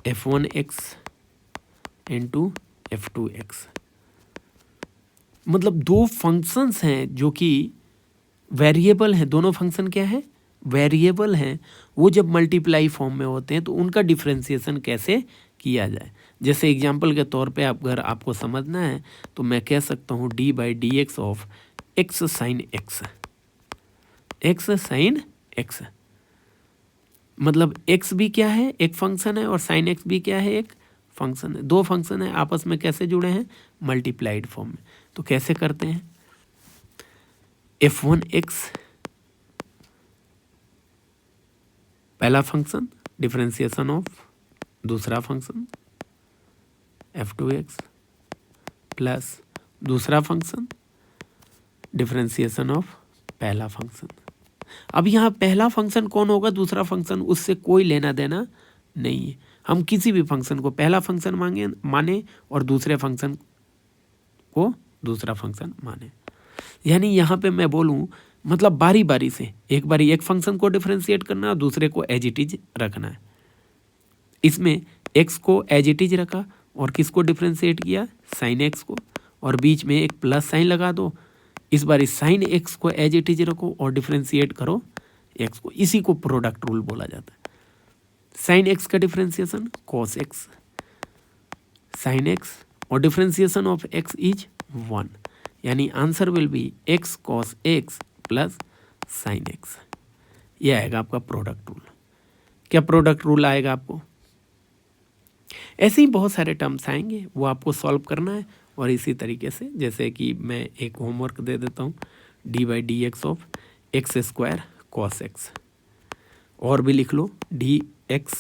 f1x into f2x, मतलब दो फंक्शंस हैं जो कि वेरिएबल हैं, दोनों फंक्शन क्या है? वेरिएबल हैं। वो जब मल्टीप्लाई फॉर्म में होते हैं तो उनका डिफरेंशिएशन कैसे किया जाए। जैसे एग्जांपल के तौर पे अगर आपको समझना है तो मैं कह सकता हूँ D by D x of x sine x, x sine x, मतलब एक्स भी क्या है? एक फंक्शन है, और साइन एक्स भी क्या है? एक फंक्शन है। दो फंक्शन है, आपस में कैसे जुड़े हैं? मल्टीप्लाइड फॉर्म में। तो कैसे करते हैं? f1x पहला फंक्शन, डिफरेंशिएशन ऑफ दूसरा फंक्शन f2x प्लस दूसरा फंक्शन, डिफरेंशिएशन ऑफ पहला फंक्शन। अब यहाँ पहला फंक्शन कौन होगा? दूसरा फंक्शन, उससे कोई लेना देना नहीं है। हम किसी भी फंक्शन को पहला फंक्शन माने और दूसरे फंक्शन को दूसरा फंक्शन माने। यानी यहाँ पे मैं बोलूँ मतलब बारी बारी से, एक बारी एक फंक्शन को डिफरेंशिएट करना और दूसरे को एज इट इज रखना है। इसमें x को एज इट इज रखा और किसको डिफरेंशिएट किया? साइन एक्स को, और बीच में एक प्लस साइन लगा दो। इस बार इस साइन एक्स को एज इट इज रखो और डिफ्रेंशिएट करो एक्स को। इसी को प्रोडक्ट रूल बोला जाता है। साइन एक्स का differentiation cos x sine X और डिफ्रेंशिएशन ऑफ एक्स इज 1, यानी answer will B x cos x plus sine X. ये आएगा आपका प्रोडक्ट रूल। क्या प्रोडक्ट रूल आएगा आपको? ऐसे ही बहुत सारे टर्म्स आएंगे, वो आपको सॉल्व करना है। और इसी तरीके से जैसे कि मैं एक होमवर्क दे देता हूँ, D by D x of x square cos X, और भी लिख लो D x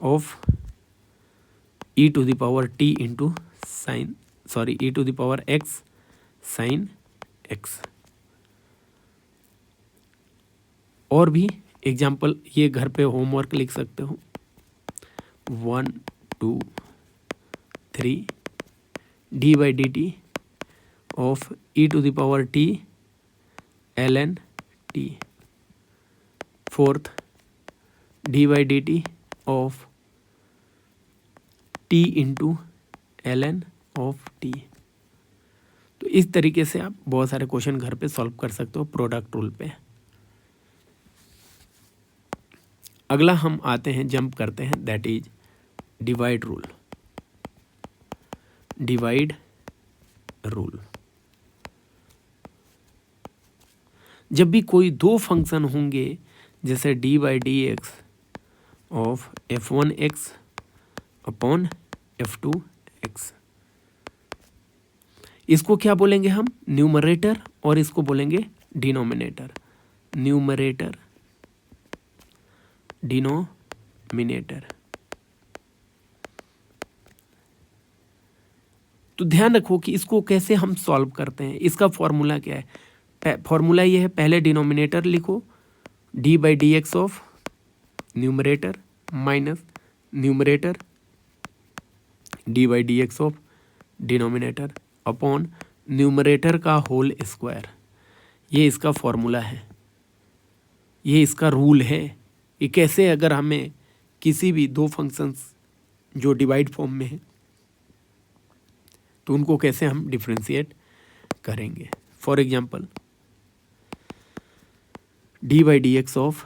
of E to the power T into sine E to the power X sine X. और भी एग्जाम्पल ये घर पे होमवर्क लिख सकते हो। 1 2 3 d by D T of E to the power t l n t. 4th d by D T of t into l N of t. तो इस तरीके से आप बहुत सारे क्वेश्चन घर पे सॉल्व कर सकते हो प्रोडक्ट रूल पे। अगला हम आते हैं, जंप करते हैं, that is divide rule. Divide rule, जब भी कोई दो फंक्शन होंगे जैसे D by D x of f1 x upon f2 x, इसको क्या बोलेंगे हम? न्यूमरेटर, और इसको बोलेंगे डिनोमिनेटर। Numerator denominator. तो ध्यान रखो कि इसको कैसे हम सॉल्व करते हैं। इसका फॉर्मूला क्या है? फॉर्मूला ये है, पहले डिनोमिनेटर लिखो D by D x of numerator minus numerator D by D x of denominator upon numerator का होल स्क्वायर। ये इसका फॉर्मूला है, ये इसका रूल है। ये कैसे, अगर हमें किसी भी दो फंक्शंस जो डिवाइड फॉर्म में है तो उनको कैसे हम डिफ्रेंशिएट करेंगे। For example D by D x of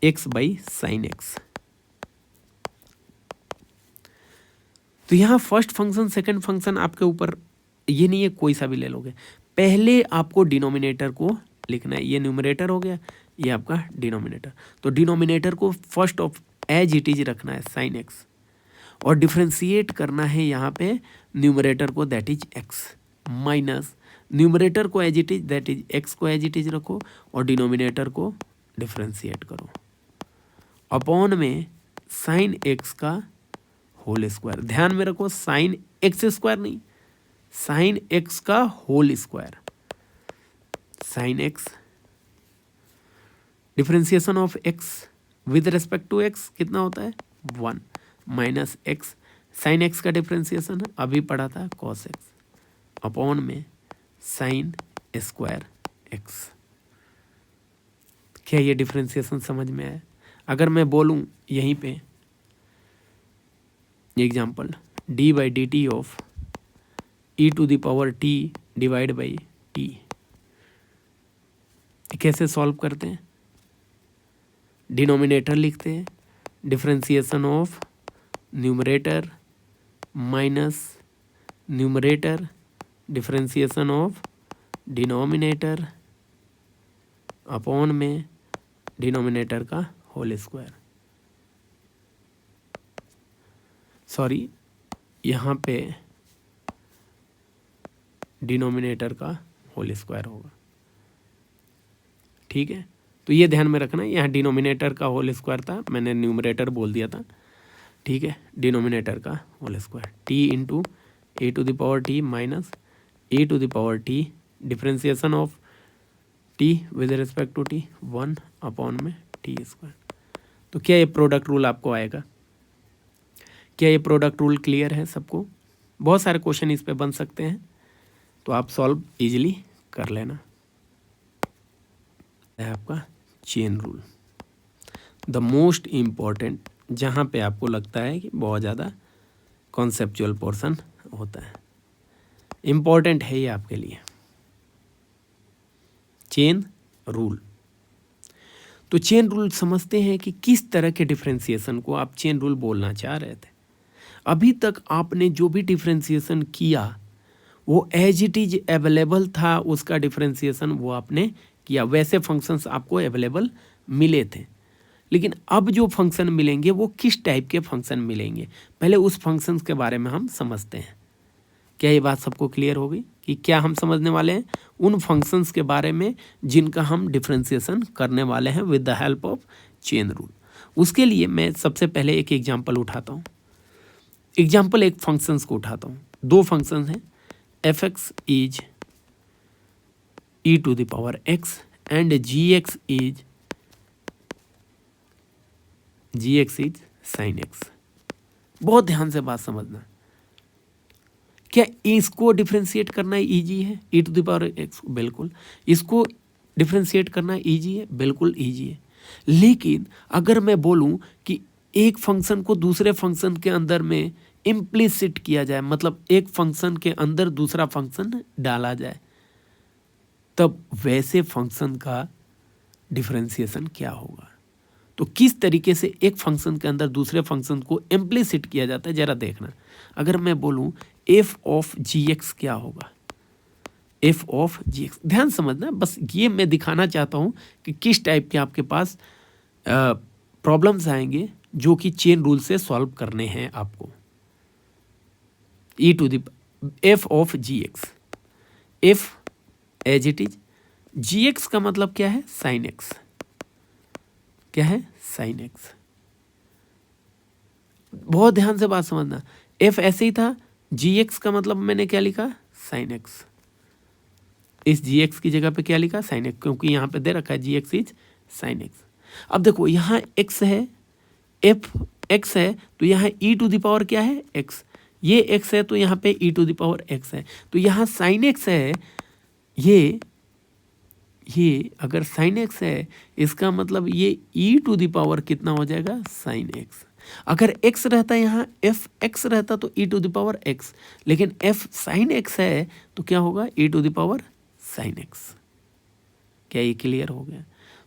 x by sine x. तो यहाँ फर्स्ट फंक्शन सेकंड फंक्शन आपके ऊपर, ये नहीं है कोई सा भी ले लोगे। पहले आपको डिनोमिनेटर को लिखना है। ये न्यूमरेटर हो गया, ये आपका डिनोमिनेटर। तो डिनोमिनेटर को first of as it is रखना है साइन एक्स, और डिफ्रेंशिएट करना है यहाँ पे न्यूमरेटर को, that is x, minus numerator को as it is, that is x को एज इट इज रखो, और डिनोमिनेटर को डिफ्रेंशिएट करो अपॉन में साइन एक्स का होल स्क्वायर। ध्यान में रखो, साइन एक्स स्क्वायर नहीं, साइन एक्स का whole square. Sine x differentiation of x with respect to x कितना होता है? 1 माइनस एक्स, साइन एक्स का डिफ्रेंशिएशन अभी पढ़ा था कॉस एक्स, अपॉन में साइन स्क्वायर एक्स। क्या ये डिफ्रेंशिएशन समझ में आया? अगर मैं बोलूं यहीं पे example d by D T of E to the power t divide by t, कैसे सॉल्व करते हैं? डिनोमिनेटर लिखते हैं, differentiation of numerator minus numerator differentiation of denominator upon में डिनोमिनेटर का होल स्क्वायर। सॉरी, यहाँ पे डिनोमिनेटर का होल स्क्वायर होगा, ठीक है। तो ये ध्यान में रखना, यहाँ डिनोमिनेटर का होल स्क्वायर था, मैंने न्यूमरेटर बोल दिया था, ठीक है। डिनोमिनेटर का whole square t into a to the power t minus a to the power t differentiation of t with respect to t 1 upon में टी स्क्वायर। तो क्या ये प्रोडक्ट रूल आपको आएगा? क्या ये प्रोडक्ट रूल क्लियर है सबको? बहुत सारे क्वेश्चन इस पे बन सकते हैं, तो आप सॉल्व इजीली कर लेना। है आपका chain rule, the most important, जहाँ पे आपको लगता है कि बहुत ज़्यादा कॉन्सेप्चुअल पोर्शन होता है। इम्पॉर्टेंट है ये आपके लिए, चेन रूल। तो चेन रूल समझते हैं कि किस तरह के डिफरेंशिएशन को आप चेन रूल बोलना चाह रहे थे। अभी तक आपने जो भी डिफरेंशिएशन किया वो एज इट इज अवेलेबल था, उसका डिफरेंशिएशन वो आपने किया, वैसे फंक्शंस आपको अवेलेबल मिले थे। लेकिन अब जो फंक्शन मिलेंगे वो किस टाइप के फंक्शन मिलेंगे, पहले उस फंक्शंस के बारे में हम समझते हैं। क्या ये बात सबको क्लियर हो गई कि क्या हम समझने वाले हैं? उन फंक्शंस के बारे में जिनका हम डिफरेंशिएशन करने वाले हैं with the help of chain rule. उसके लिए मैं सबसे पहले एक एग्जांपल उठाता हूँ। एग्जांपल एक फंक्शंस को उठाता हूँ। दो फंक्शंस हैं, f x is e to the power x and g x is sine x. बहुत ध्यान से बात समझना। क्या इसको डिफरेंशिएट करना ईजी है? E to the power x, बिल्कुल। इसको डिफरेंशिएट करना ईजी है, बिल्कुल ईजी है। लेकिन अगर मैं बोलूं कि एक फंक्शन को दूसरे फंक्शन के अंदर में इम्प्लिसिट किया जाए, मतलब एक फंक्शन के अंदर दूसरा फंक्शन डाला जाए, तब वैसे फंक्शन का डिफरेंशिएशन क्या होगा? तो किस तरीके से एक फंक्शन के अंदर दूसरे फंक्शन को इम्प्लिसिट किया जाता है, जरा देखना। अगर मैं बोलूं एफ ऑफ जी एक्स क्या होगा? एफ ऑफ जी एक्स, ध्यान समझना, बस ये मैं दिखाना चाहता हूं कि किस टाइप के आपके पास प्रॉब्लम्स आएंगे जो कि चेन रूल से सॉल्व करने हैं आपको। E to the F of G X, F as it is, G X का मतलब क्या है? Sine X. क्या है? Sine x. बहुत ध्यान से बात समझना, एफ ऐसे ही था, जी एक्स का मतलब मैंने क्या लिखा? Sine x. इस जी एक्स की जगह पे क्या लिखा? साइन एक्स, क्योंकि यहाँ पे दे रखा है जी एक्स इज साइन एक्स। अब देखो यहाँ एक्स है, एफ एक्स है, तो यहाँ ई टू द पावर क्या है? एक्स। ये एक्स है तो यहाँ पे ई टू द पावर एक्स है, तो यहाँ साइन एक्स है। ये अगर साइन एक्स है, इसका मतलब ये ई टू द पावर कितना हो जाएगा? Sine x. अगर x रहता यहाँ, एफ एक्स रहता तो E to the power X, लेकिन एफ साइन एक्स है तो क्या होगा? E to the power sine X. क्या ये क्लियर हो गया?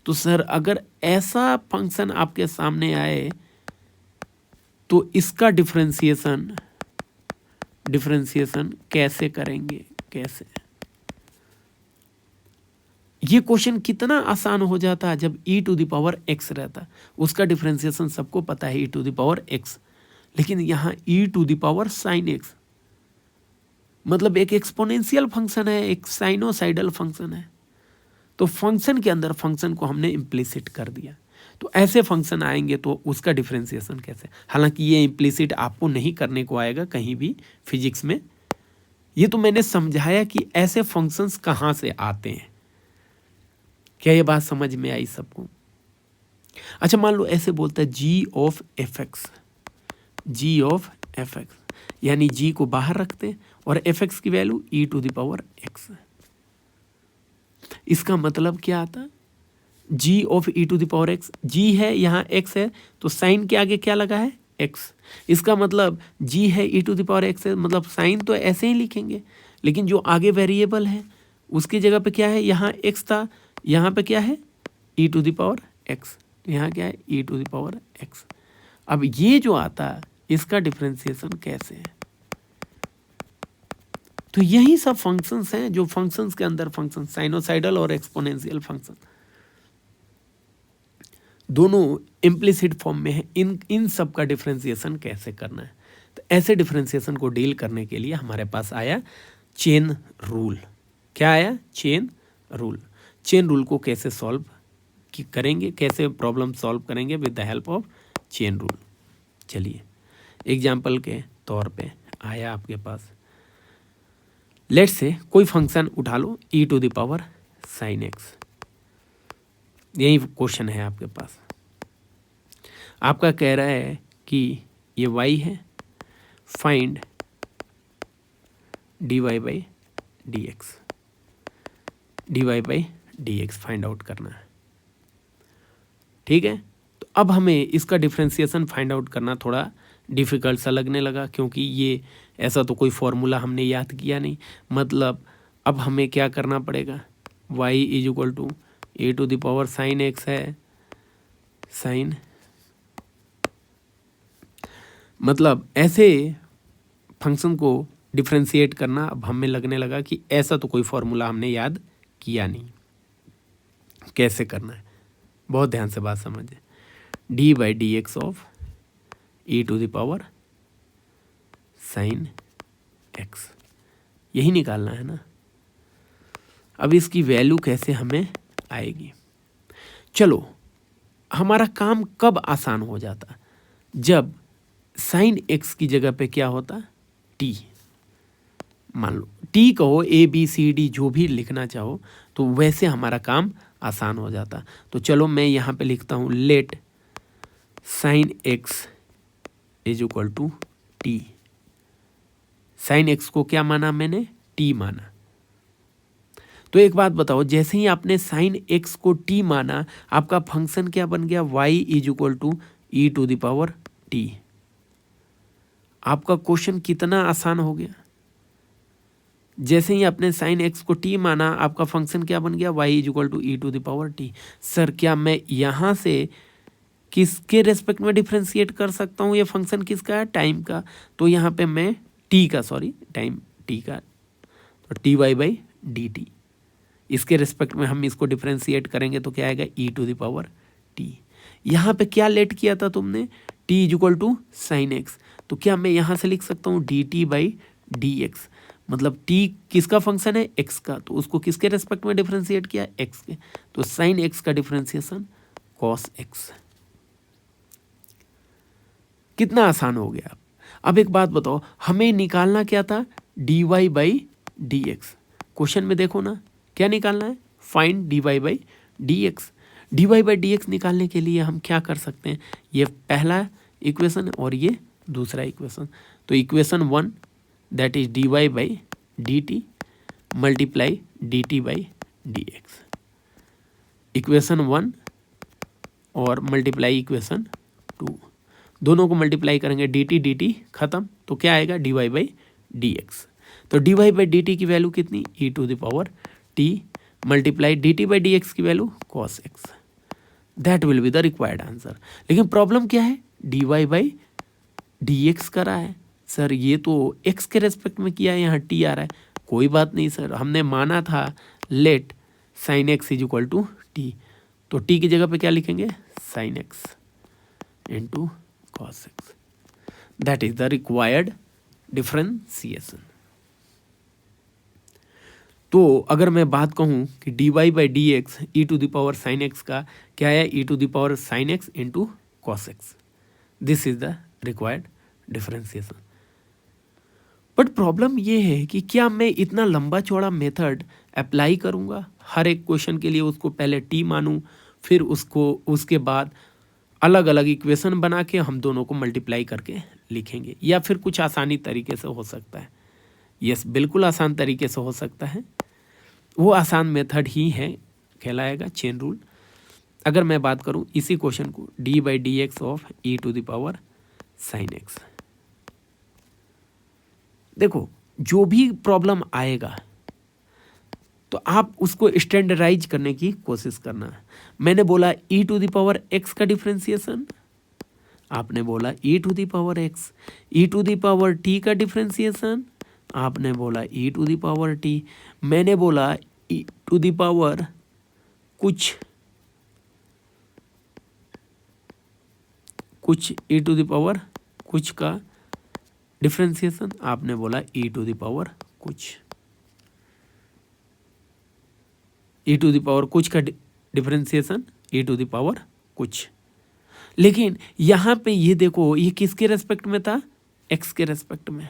तो सर अगर ऐसा फंक्शन आपके सामने आए तो इसका डिफरेंशिएशन कैसे करेंगे? कैसे? ये क्वेश्चन कितना आसान हो जाता है जब e to the power x रहता। उसका डिफरेंशिएशन सबको पता है, e to the power x, लेकिन यहाँ e to the power sine x, मतलब एक एक्सपोनेंशियल फंक्शन है, एक साइनोसाइडल फंक्शन है। तो फंक्शन के अंदर फंक्शन को हमने इम्प्लिसिट कर दिया। तो ऐसे फंक्शन आएंगे तो उसका डिफरेंशिएशन कैसे? हालांकि ये इम्प्लिसिट आपको नहीं करने को आएगा कहीं भी फिजिक्स में। ये तो मैंने समझाया कि ऐसे फंक्शंस कहाँ से आते हैं। क्या ये बात समझ में आई सबको? अच्छा, मान लो ऐसे बोलता है G of F X, G of F X, यानी जी को बाहर रखते हैं और एफ एक्स की value E to the power X. इसका मतलब क्या आता? G of E to the power X, G है यहाँ एक्स है तो साइन के आगे क्या लगा है? एक्स। इसका मतलब जी है E to the power x है, मतलब साइन तो ऐसे ही लिखेंगे, लेकिन जो आगे वेरिएबल है उसकी जगह पे क्या है? यहाँ एक्स था, यहाँ पे क्या है? E to the power x, तो यहाँ क्या है? E to the power x. अब ये जो आता है इसका डिफरेंशिएशन कैसे है? तो यही सब फंक्शंस हैं जो फंक्शंस के अंदर फंक्शन, साइनोसाइडल और एक्सपोनेंशियल फंक्शन दोनों इम्प्लिसिट फॉर्म में है। इन सब का डिफरेंशिएशन कैसे करना है? तो ऐसे डिफरेंशिएशन को डील करने के लिए हमारे पास आया चेन रूल। क्या आया? Chain rule. चेन रूल को कैसे सॉल्व करेंगे, कैसे प्रॉब्लम सॉल्व करेंगे? With the help of chain rule. चलिए एग्जाम्पल के तौर पे आया आपके पास, लेट्स से कोई फंक्शन उठा लो E to the power sine x. यही क्वेश्चन है आपके पास। आपका कह रहा है कि ये y है, find dy by D x, dy by D x find out करना है। ठीक है, तो अब हमें इसका डिफरेंशिएशन फाइंड आउट करना थोड़ा डिफ़िकल्ट सा लगने लगा, क्योंकि ये ऐसा तो कोई फॉर्मूला हमने याद किया नहीं। मतलब अब हमें क्या करना पड़ेगा, y is equal to a to the power sine x है, साइन, मतलब ऐसे फंक्शन को डिफ्रेंशिएट करना अब हमें लगने लगा कि ऐसा तो कोई फॉर्मूला हमने याद किया नहीं, कैसे करना है। बहुत ध्यान से बात समझे। D by D x of E to the power sine x, यही निकालना है ना। अब इसकी वैल्यू कैसे हमें आएगी, चलो हमारा काम कब आसान हो जाता, जब साइन एक्स की जगह पे क्या होता, टी। मान लो टी कहो, ए बी सी डी जो भी लिखना चाहो, तो वैसे हमारा काम आसान हो जाता। तो चलो मैं यहाँ पे लिखता हूँ let sine x is equal to t. Sine x को क्या माना मैंने, टी माना। तो एक बात बताओ, जैसे ही आपने साइन एक्स को टी माना, आपका फंक्शन क्या बन गया, y is equal to e to the power t. आपका क्वेश्चन कितना आसान हो गया। जैसे ही आपने साइन एक्स को टी माना, आपका फंक्शन क्या बन गया, y is equal to e to the power t. Sir क्या मैं यहाँ से किसके रेस्पेक्ट में डिफ्रेंशिएट कर सकता हूँ, ये फंक्शन किसका है, टाइम का। तो यहाँ पे मैं टी का, सॉरी टाइम टी का, तो t y by D t, इसके रेस्पेक्ट में हम इसको डिफ्रेंशिएट करेंगे तो क्या आएगा, ई टू द पावर टी। यहाँ पे क्या लेट किया था तुमने, t is equal to sine x, तो क्या मैं यहाँ से लिख सकता हूँ d T by D x. मतलब टी किसका फंक्शन है, एक्स का, तो उसको किसके रेस्पेक्ट में डिफ्रेंशिएट किया, एक्स के, तो साइन एक्स का डिफ्रेंशिएशन कॉस एक्स। कितना आसान हो गया। अब एक बात बताओ, हमें निकालना क्या था, d Y by D x. Question में देखो ना क्या निकालना है, find d Y by D x. D Y by D x निकालने के लिए हम क्या कर सकते हैं, ये पहला इक्वेशन और ये दूसरा इक्वेशन। तो equation 1 that is d Y by D t multiply D T by D x. Equation 1 और मल्टीप्लाई इक्वेशन 2, दोनों को मल्टीप्लाई करेंगे, डी टी खत्म, तो क्या आएगा, D Y by D x. तो D Y by D T की वैल्यू कितनी, E to the power T multiply D T by D X की value cos X. That will be the required answer. लेकिन problem क्या है, D Y by D X करा है, sir ये तो एक्स के रेस्पेक्ट में किया है, यहाँ टी आ रहा है। कोई बात नहीं सर, हमने माना था let sine x is equal to T, तो टी की जगह पे क्या लिखेंगे, sine X into cos X. That is the required differentiation. तो अगर मैं बात कहूँ कि D Y by D X E to the power sine x का क्या है, E to the power sine X into cos X, this is the required differentiation. But problem ये है कि क्या मैं इतना लंबा चौड़ा मेथड अप्लाई करूँगा हर एक क्वेश्चन के लिए, उसको पहले टी मानूँ, फिर उसको उसके बाद अलग अलग इक्वेशन बना के हम दोनों को मल्टीप्लाई करके लिखेंगे, या फिर कुछ आसानी तरीके से हो सकता है। यस, बिल्कुल आसान तरीके से हो सकता है, वो आसान मेथड ही है, कहलाएगा चेन रूल। अगर मैं बात करूं इसी क्वेश्चन को, d by D x of E to the power sine x, देखो जो भी प्रॉब्लम आएगा तो आप उसको स्टैंडर्डाइज करने की कोशिश करना है। मैंने बोला E to the power X का डिफ्रेंशिएशन, आपने बोला E to the power X, E to the power T का डिफ्रेंशिएशन, आपने बोला E to the power T, मैंने बोला ई टू द पावर कुछ ई टू द पावर कुछ का डिफ्रेंशिएशन, आपने बोला ई टू द पावर कुछ, ई टू द पावर कुछ का differentiation e to the power कुछ। लेकिन यहाँ पे ये देखो, ये किसके रेस्पेक्ट में था, एक्स के रेस्पेक्ट में।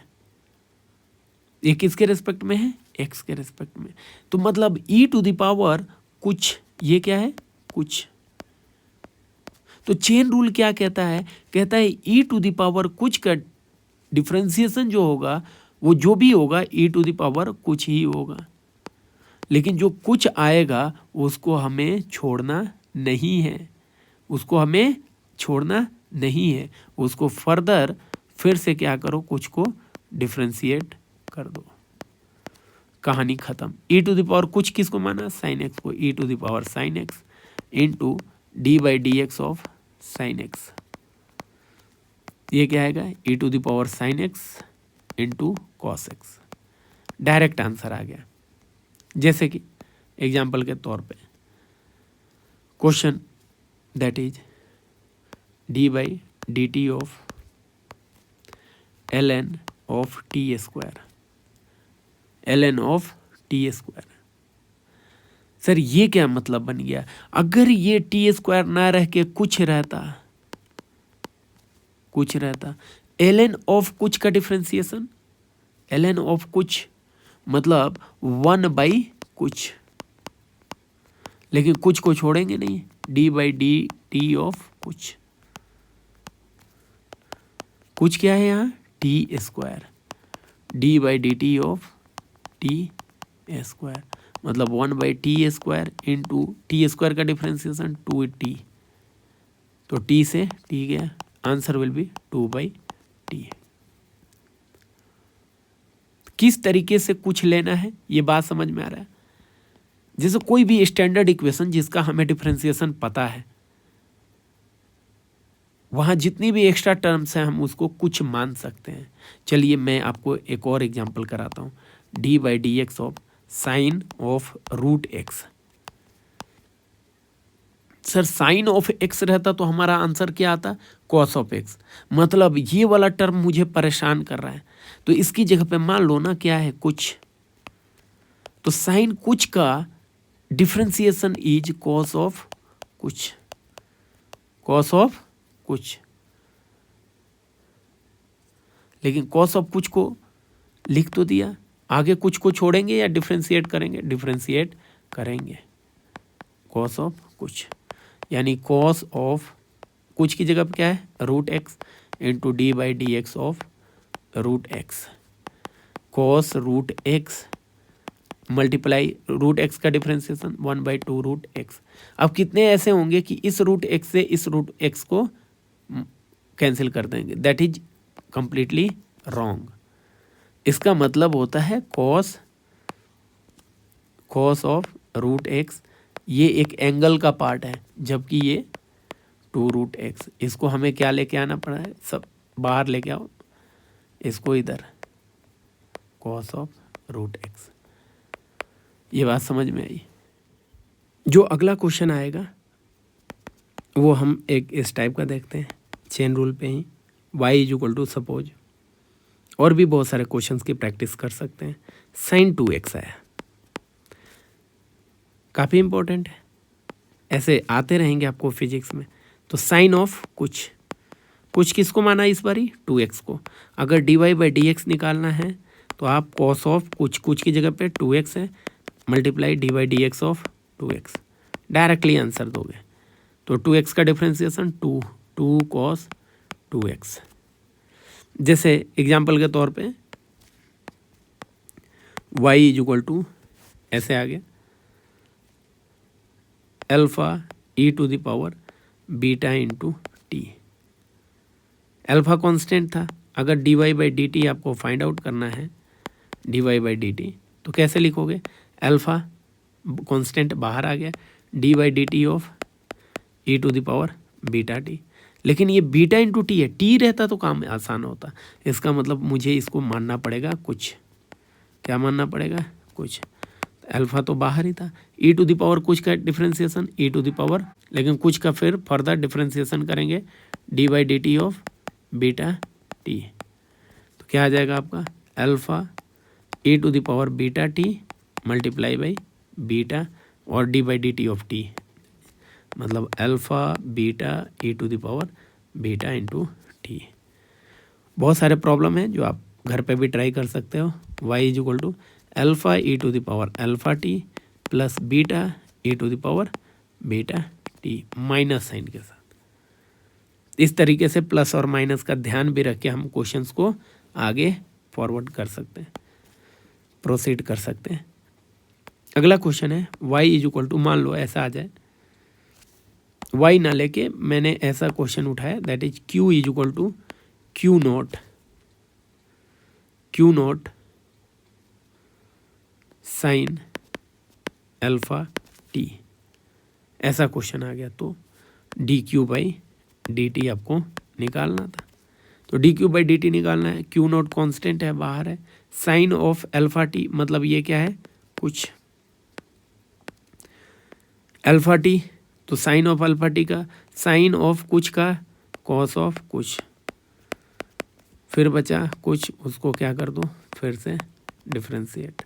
ये किसके रेस्पेक्ट में है, एक्स के रेस्पेक्ट में। तो मतलब ई टू द पावर कुछ, ये क्या है, कुछ। तो चेन रूल क्या कहता है, कहता है ई टू द पावर कुछ का डिफ्रेंशिएशन जो होगा, वो जो भी होगा ई टू द पावर कुछ ही होगा। लेकिन जो कुछ आएगा उसको हमें छोड़ना नहीं है, उसको हमें छोड़ना नहीं है, उसको फर्दर फिर से क्या करो, कुछ को डिफ्रेंशिएट कर दो, कहानी खत्म। ई टू द पावर कुछ किसको माना, साइन एक्स को, E to the power sine X into D by D x of sine X. ये क्या आएगा, ई to the power sine X into cos X. Direct answer आ गया। जैसे कि एग्जाम्पल के तौर पे question that is D by D T of L N of T square, L N of T square. Sir ये क्या मतलब बन गया, अगर ये टी स्क्वायर ना रह के कुछ रहता, एल एन ऑफ कुछ का डिफ्रेंसिएशन, एल एन ऑफ कुछ मतलब 1 बाई कुछ, लेकिन कुछ को छोड़ेंगे नहीं, D by D T of कुछ। कुछ क्या है यहाँ, T square, D by D T of T square मतलब 1 by T square into T square का डिफ्रेंसिएशन 2t, तो t से t गया, answer will B 2 by T. किस तरीके से कुछ लेना है ये बात समझ में आ रहा है। जैसे कोई भी स्टैंडर्ड इक्वेशन जिसका हमें डिफरेंशिएशन पता है, वहाँ जितनी भी एक्स्ट्रा टर्म्स हैं हम उसको कुछ मान सकते हैं। चलिए मैं आपको एक और एग्जांपल कराता हूँ, D by D x of sine of root x. Sir sine of x रहता तो हमारा आंसर क्या आता, कॉस ऑफ एक्स। मतलब ये वाला टर्म मुझे परेशान कर रहा है, तो इसकी जगह पे मान लो ना क्या है, कुछ। तो साइन कुछ का डिफरेंशिएशन इज कॉस ऑफ कुछ, कॉस ऑफ कुछ। लेकिन कॉस ऑफ कुछ को लिख तो दिया, आगे कुछ को छोड़ेंगे या डिफरेंशिएट करेंगे, डिफरेंशिएट करेंगे, कॉस ऑफ कुछ। यानी कॉस ऑफ कुछ की जगह पे क्या है, root x into D by D x of root x, cos root x multiply root x का डिफरेंशिएशन 1/2 रूट एक्स। अब कितने ऐसे होंगे कि इस रूट एक्स से इस रूट एक्स को कैंसिल कर देंगे, दैट इज कंप्लीटली रॉन्ग। इसका मतलब होता है कॉस ऑफ रूट एक्स, ये एक एंगल का पार्ट है, जबकि ये 2 रूट एक्स। इसको हमें क्या लेके आना पड़ा है, सब बाहर लेके आओ, इसको इधर, कॉस ऑफ रूट एक्स। ये बात समझ में आई। जो अगला क्वेश्चन आएगा वो हम एक इस टाइप का देखते हैं, चेन रूल पे ही, y is equal to suppose, और भी बहुत सारे क्वेश्चंस की प्रैक्टिस कर सकते हैं। साइन 2x आया, काफ़ी इंपॉर्टेंट है, ऐसे आते रहेंगे आपको फिजिक्स में। तो साइन ऑफ कुछ, कुछ किसको माना इस बारी, 2x को। अगर dy बाई डी एक्स निकालना है तो आप कॉस ऑफ कुछ, कुछ की जगह पे 2x है, multiply D by D x of 2x, directly answer दोगे। तो 2x का डिफरेंशिएशन 2 कॉस 2x। जैसे एग्जाम्पल के तौर पे y इज इक्वल टू ऐसे आ गया, alpha E to the power beta into t. Alpha constant था, अगर d Y by D t आपको फाइंड आउट करना है, D Y by D t, तो कैसे लिखोगे, अल्फा कांस्टेंट बाहर आ गया, D by D T of E to the power beta t. लेकिन ये बीटा इंटू टी है, टी रहता तो काम आसान होता। इसका मतलब मुझे इसको मानना पड़ेगा कुछ, क्या मानना पड़ेगा, कुछ। अल्फा तो बाहर ही था, ई टू द पावर कुछ का differentiation E to the power, लेकिन कुछ का फिर फर्दर डिफरेंशिएशन करेंगे D by D T of beta T. तो क्या आ जाएगा आपका, alpha E to the power beta T multiply by beta और D by D T of T, मतलब alpha beta E to the power beta into T. बहुत सारे problem हैं जो आप घर पे भी ट्राई कर सकते हो। y is equal to alpha E to the power alpha t plus beta E to the power beta t minus sine के साथ। इस तरीके से प्लस और माइनस का ध्यान भी रख के हम क्वेश्चंस को आगे फॉरवर्ड कर सकते हैं, प्रोसीड कर सकते हैं। अगला क्वेश्चन है y इज इक्वल टू, मान लो ऐसा आ जाए, y ना लेके मैंने ऐसा क्वेश्चन उठाया, that is q is equal to Q not q not sine alpha t, ऐसा क्वेश्चन आ गया तो d q by D t आपको निकालना था। तो d q by D t निकालना है, क्यू नॉट कॉन्स्टेंट है, बाहर है, साइन ऑफ अल्फा टी मतलब ये क्या है, कुछ अल्फा टी, तो साइन ऑफ अल्फा टी का साइन ऑफ कुछ का कॉस ऑफ कुछ, फिर बचा कुछ, उसको क्या कर दो फिर से डिफ्रेंशिएट,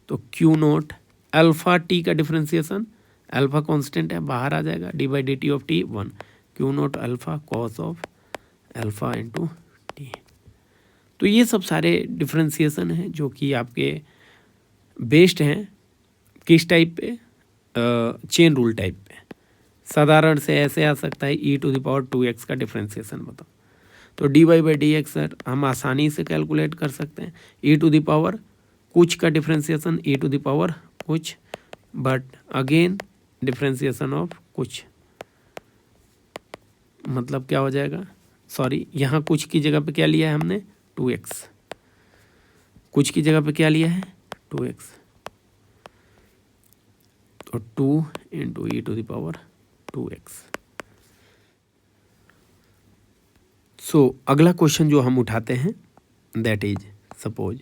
तो क्यू नॉट अल्फा टी का डिफ्रेंशिएशन, अल्फा कांस्टेंट है बाहर आ जाएगा, D by D T of T 1, Q not alpha cos of alpha into T. तो ये सब सारे डिफ्रेंशिएशन हैं जो कि आपके बेस्ड हैं किस टाइप पे, चेन रूल टाइप पे। साधारण से ऐसे आ सकता है e to the power 2x का डिफ्रेंशिएशन बताओ, तो D Y by D x sir हम आसानी से कैलकुलेट कर सकते हैं, e टू द पावर कुछ का differentiation e to the power कुछ, बट अगेन डिफ्रेंशिएशन ऑफ कुछ मतलब क्या हो जाएगा, सॉरी यहाँ कुछ की जगह पे क्या लिया है हमने 2x, कुछ की जगह पे क्या लिया है 2x, तो 2 into e to the power 2x। So अगला क्वेश्चन जो हम उठाते हैं दैट इज सपोज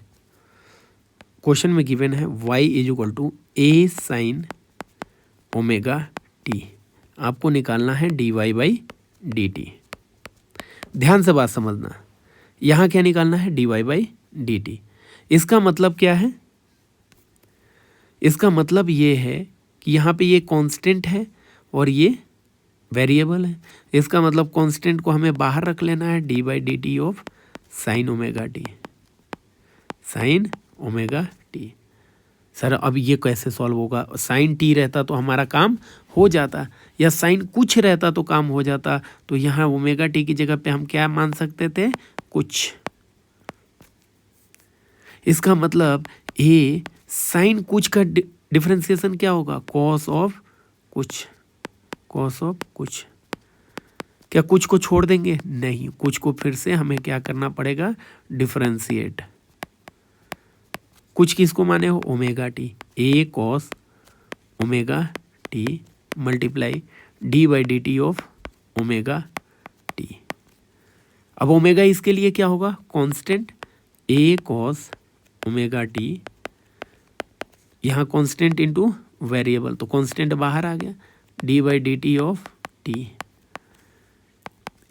क्वेश्चन में गिवन है y is equal to a sine omega t, आपको निकालना है D Y by D t. ध्यान से बात समझना, यहाँ क्या निकालना है D Y by D t. इसका मतलब क्या है, इसका मतलब ये है कि यहाँ पे ये कांस्टेंट है और ये वेरिएबल है, इसका मतलब कांस्टेंट को हमें बाहर रख लेना है, d by D T of sine omega T, sign omega T. Sir अब ये कैसे सॉल्व होगा, साइन टी रहता तो हमारा काम हो जाता, या साइन कुछ रहता तो काम हो जाता, तो यहाँ ओमेगा टी की जगह पे हम क्या मान सकते थे कुछ। इसका मतलब ए साइन कुछ का डिफरेंशिएशन क्या होगा कॉस ऑफ कुछ, कॉस ऑफ कुछ। क्या कुछ को छोड़ देंगे, नहीं, कुछ को फिर से हमें क्या करना पड़ेगा डिफरेंशिएट। कुछ किसको माने हो omega T, A cos omega T multiply D by D T of omega T. अब ओमेगा इसके लिए क्या होगा constant, A cos omega T, यहाँ कांस्टेंट इनटू वेरिएबल, तो कांस्टेंट बाहर आ गया, D by D T of T,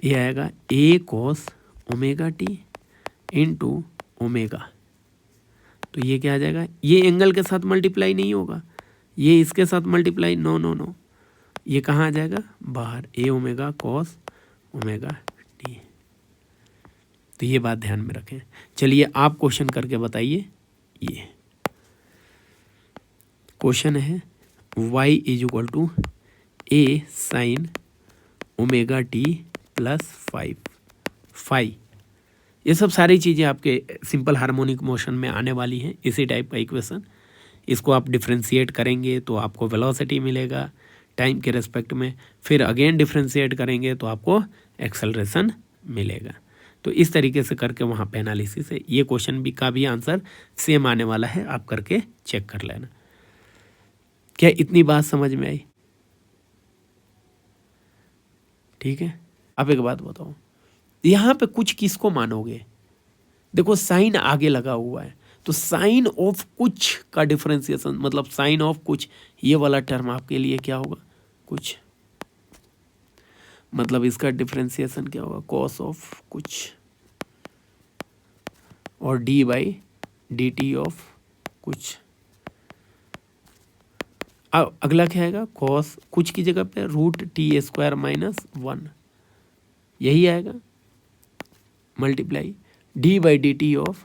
ये आएगा A cos omega T into omega, तो ये क्या आ जाएगा, ये एंगल के साथ मल्टीप्लाई नहीं होगा, ये इसके साथ मल्टीप्लाई, नो नो नो, ये कहाँ आ जाएगा बाहर, ए ओमेगा कॉस ओमेगा टी। तो ये बात ध्यान में रखें। चलिए आप क्वेश्चन करके बताइए, ये क्वेश्चन है y is equal to a sine omega t plus 5। ये सब सारी चीज़ें आपके सिंपल हार्मोनिक मोशन में आने वाली हैं, इसी टाइप का इक्वेशन। इसको आप डिफ्रेंशिएट करेंगे तो आपको वेलोसिटी मिलेगा टाइम के रेस्पेक्ट में, फिर अगेन डिफ्रेंशिएट करेंगे तो आपको एक्सेलरेशन मिलेगा। तो इस तरीके से करके वहाँ पे एनालिसिस है। ये क्वेश्चन भी का भी आंसर सेम आने वाला है, आप करके चेक कर लेना। क्या इतनी बात समझ में आई? ठीक है। अब एक बात बताओ, यहाँ पे कुछ किसको मानोगे? देखो साइन आगे लगा हुआ है, तो साइन ऑफ कुछ का डिफरेंशिएशन मतलब साइन ऑफ कुछ, ये वाला टर्म आपके लिए क्या होगा कुछ, मतलब इसका डिफरेंशिएशन क्या होगा कॉस ऑफ कुछ, और D by D T of कुछ। अब अगला क्या आएगा कॉस कुछ की जगह पे रूट टी स्क्वायर माइनस 1, यही आएगा, multiply D by D T of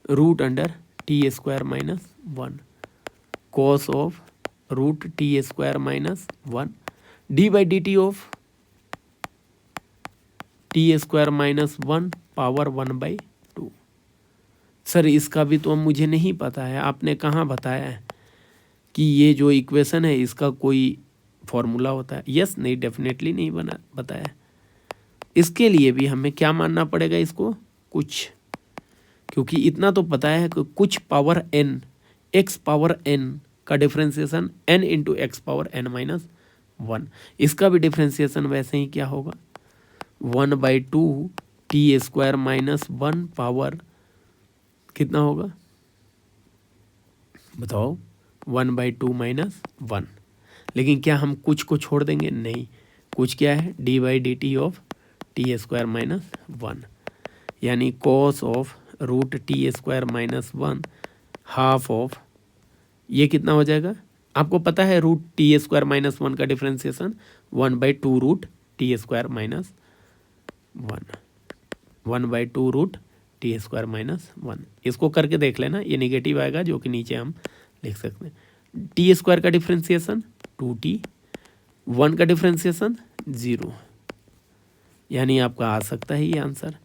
root under t square minus 1 cos of root t square minus 1 d by D T of T square minus 1 power 1/2। Sir इसका भी तो मुझे नहीं पता है, आपने कहाँ बताया है कि ये जो इक्वेशन है इसका कोई फॉर्मूला होता है? यस, नहीं, डेफिनेटली नहीं बताया। इसके लिए भी हमें क्या मानना पड़ेगा, इसको कुछ, क्योंकि इतना तो पता है कि कुछ power n, x power n का differentiation n into x power n minus 1, इसका भी डिफ्रेंसिएशन वैसे ही क्या होगा 1/2 टी स्क्वायर माइनस 1 पावर कितना होगा बताओ 1/2 माइनस 1। लेकिन क्या हम कुछ को छोड़ देंगे, नहीं, कुछ क्या है d/dt of T square minus 1, यानी cos of root t square minus 1 half of, ये कितना हो जाएगा, आपको पता है रूट टी स्क्वायर माइनस 1 का differentiation 1/2 root t square minus 1/2 root t square minus 1। इसको करके देख लेना, ये नेगेटिव आएगा जो कि नीचे हम लिख सकते हैं। टी स्क्वायर का डिफ्रेंसिएशन 2t, 1 का डिफ्रेंसिएशन 0, यानी आपका आ सकता है ये answer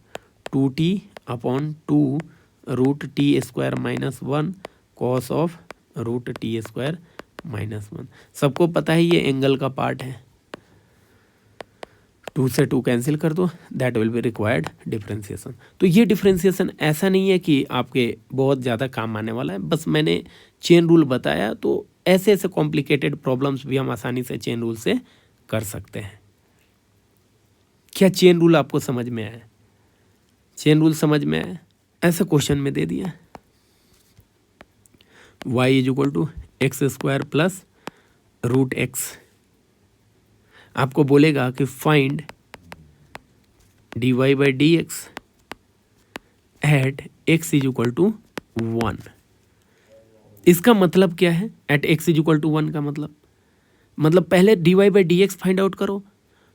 2t upon 2 root t square minus 1 cos of root t square minus 1। सबको पता है ये एंगल का पार्ट है, 2 से 2 कैंसिल कर दो, that will be required differentiation. तो ये डिफ्रेंसिएशन ऐसा नहीं है कि आपके बहुत ज़्यादा काम आने वाला है, बस मैंने चेन रूल बताया, तो ऐसे ऐसे कॉम्प्लिकेटेड प्रॉब्लम्स भी हम आसानी से चेन रूल से कर सकते हैं। क्या चेन रूल आपको समझ में आया? चेन रूल समझ में आया? ऐसा क्वेश्चन में दे दिया y is equal to x square plus root x, आपको बोलेगा कि find dy/dx at x is equal to 1। इसका मतलब क्या है at x is equal to 1 का मतलब पहले dy/dx फाइंड आउट करो,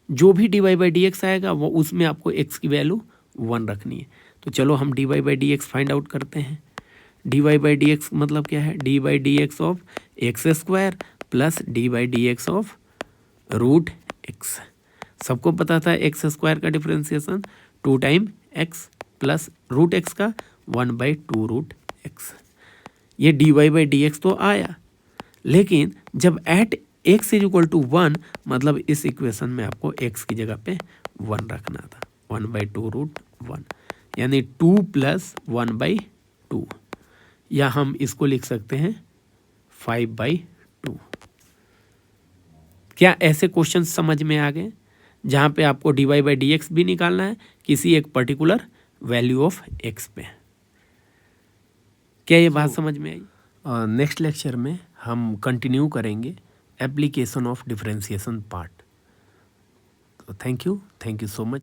जो भी dy/dx आएगा वो उसमें आपको x की वैल्यू 1 रखनी है। तो चलो हम dy/dx फाइंड आउट करते हैं। dy/dx मतलब क्या है, dy/dx of x square plus dy/dx of root x. सबको पता था एक्स स्क्वायर का differentiation 2 time x plus root x का 1/2 रूट एक्स। ये dy/dx तो आया, लेकिन जब at x is equal to 1 मतलब इस इक्वेशन में आपको x की जगह पे 1 रखना था, 1/2 रूट 1, यानी 2 प्लस 1/2, या हम इसको लिख सकते हैं 5/2। क्या ऐसे क्वेश्चन समझ में आ गए जहाँ पे आपको dy/dx भी निकालना है किसी एक पर्टिकुलर वैल्यू ऑफ x पे? क्या ये बात समझ में आई? नेक्स्ट लेक्चर में हम कंटिन्यू करेंगे एप्लीकेशन ऑफ डिफरेंशिएशन पार्ट। तो थैंक यू सो मच।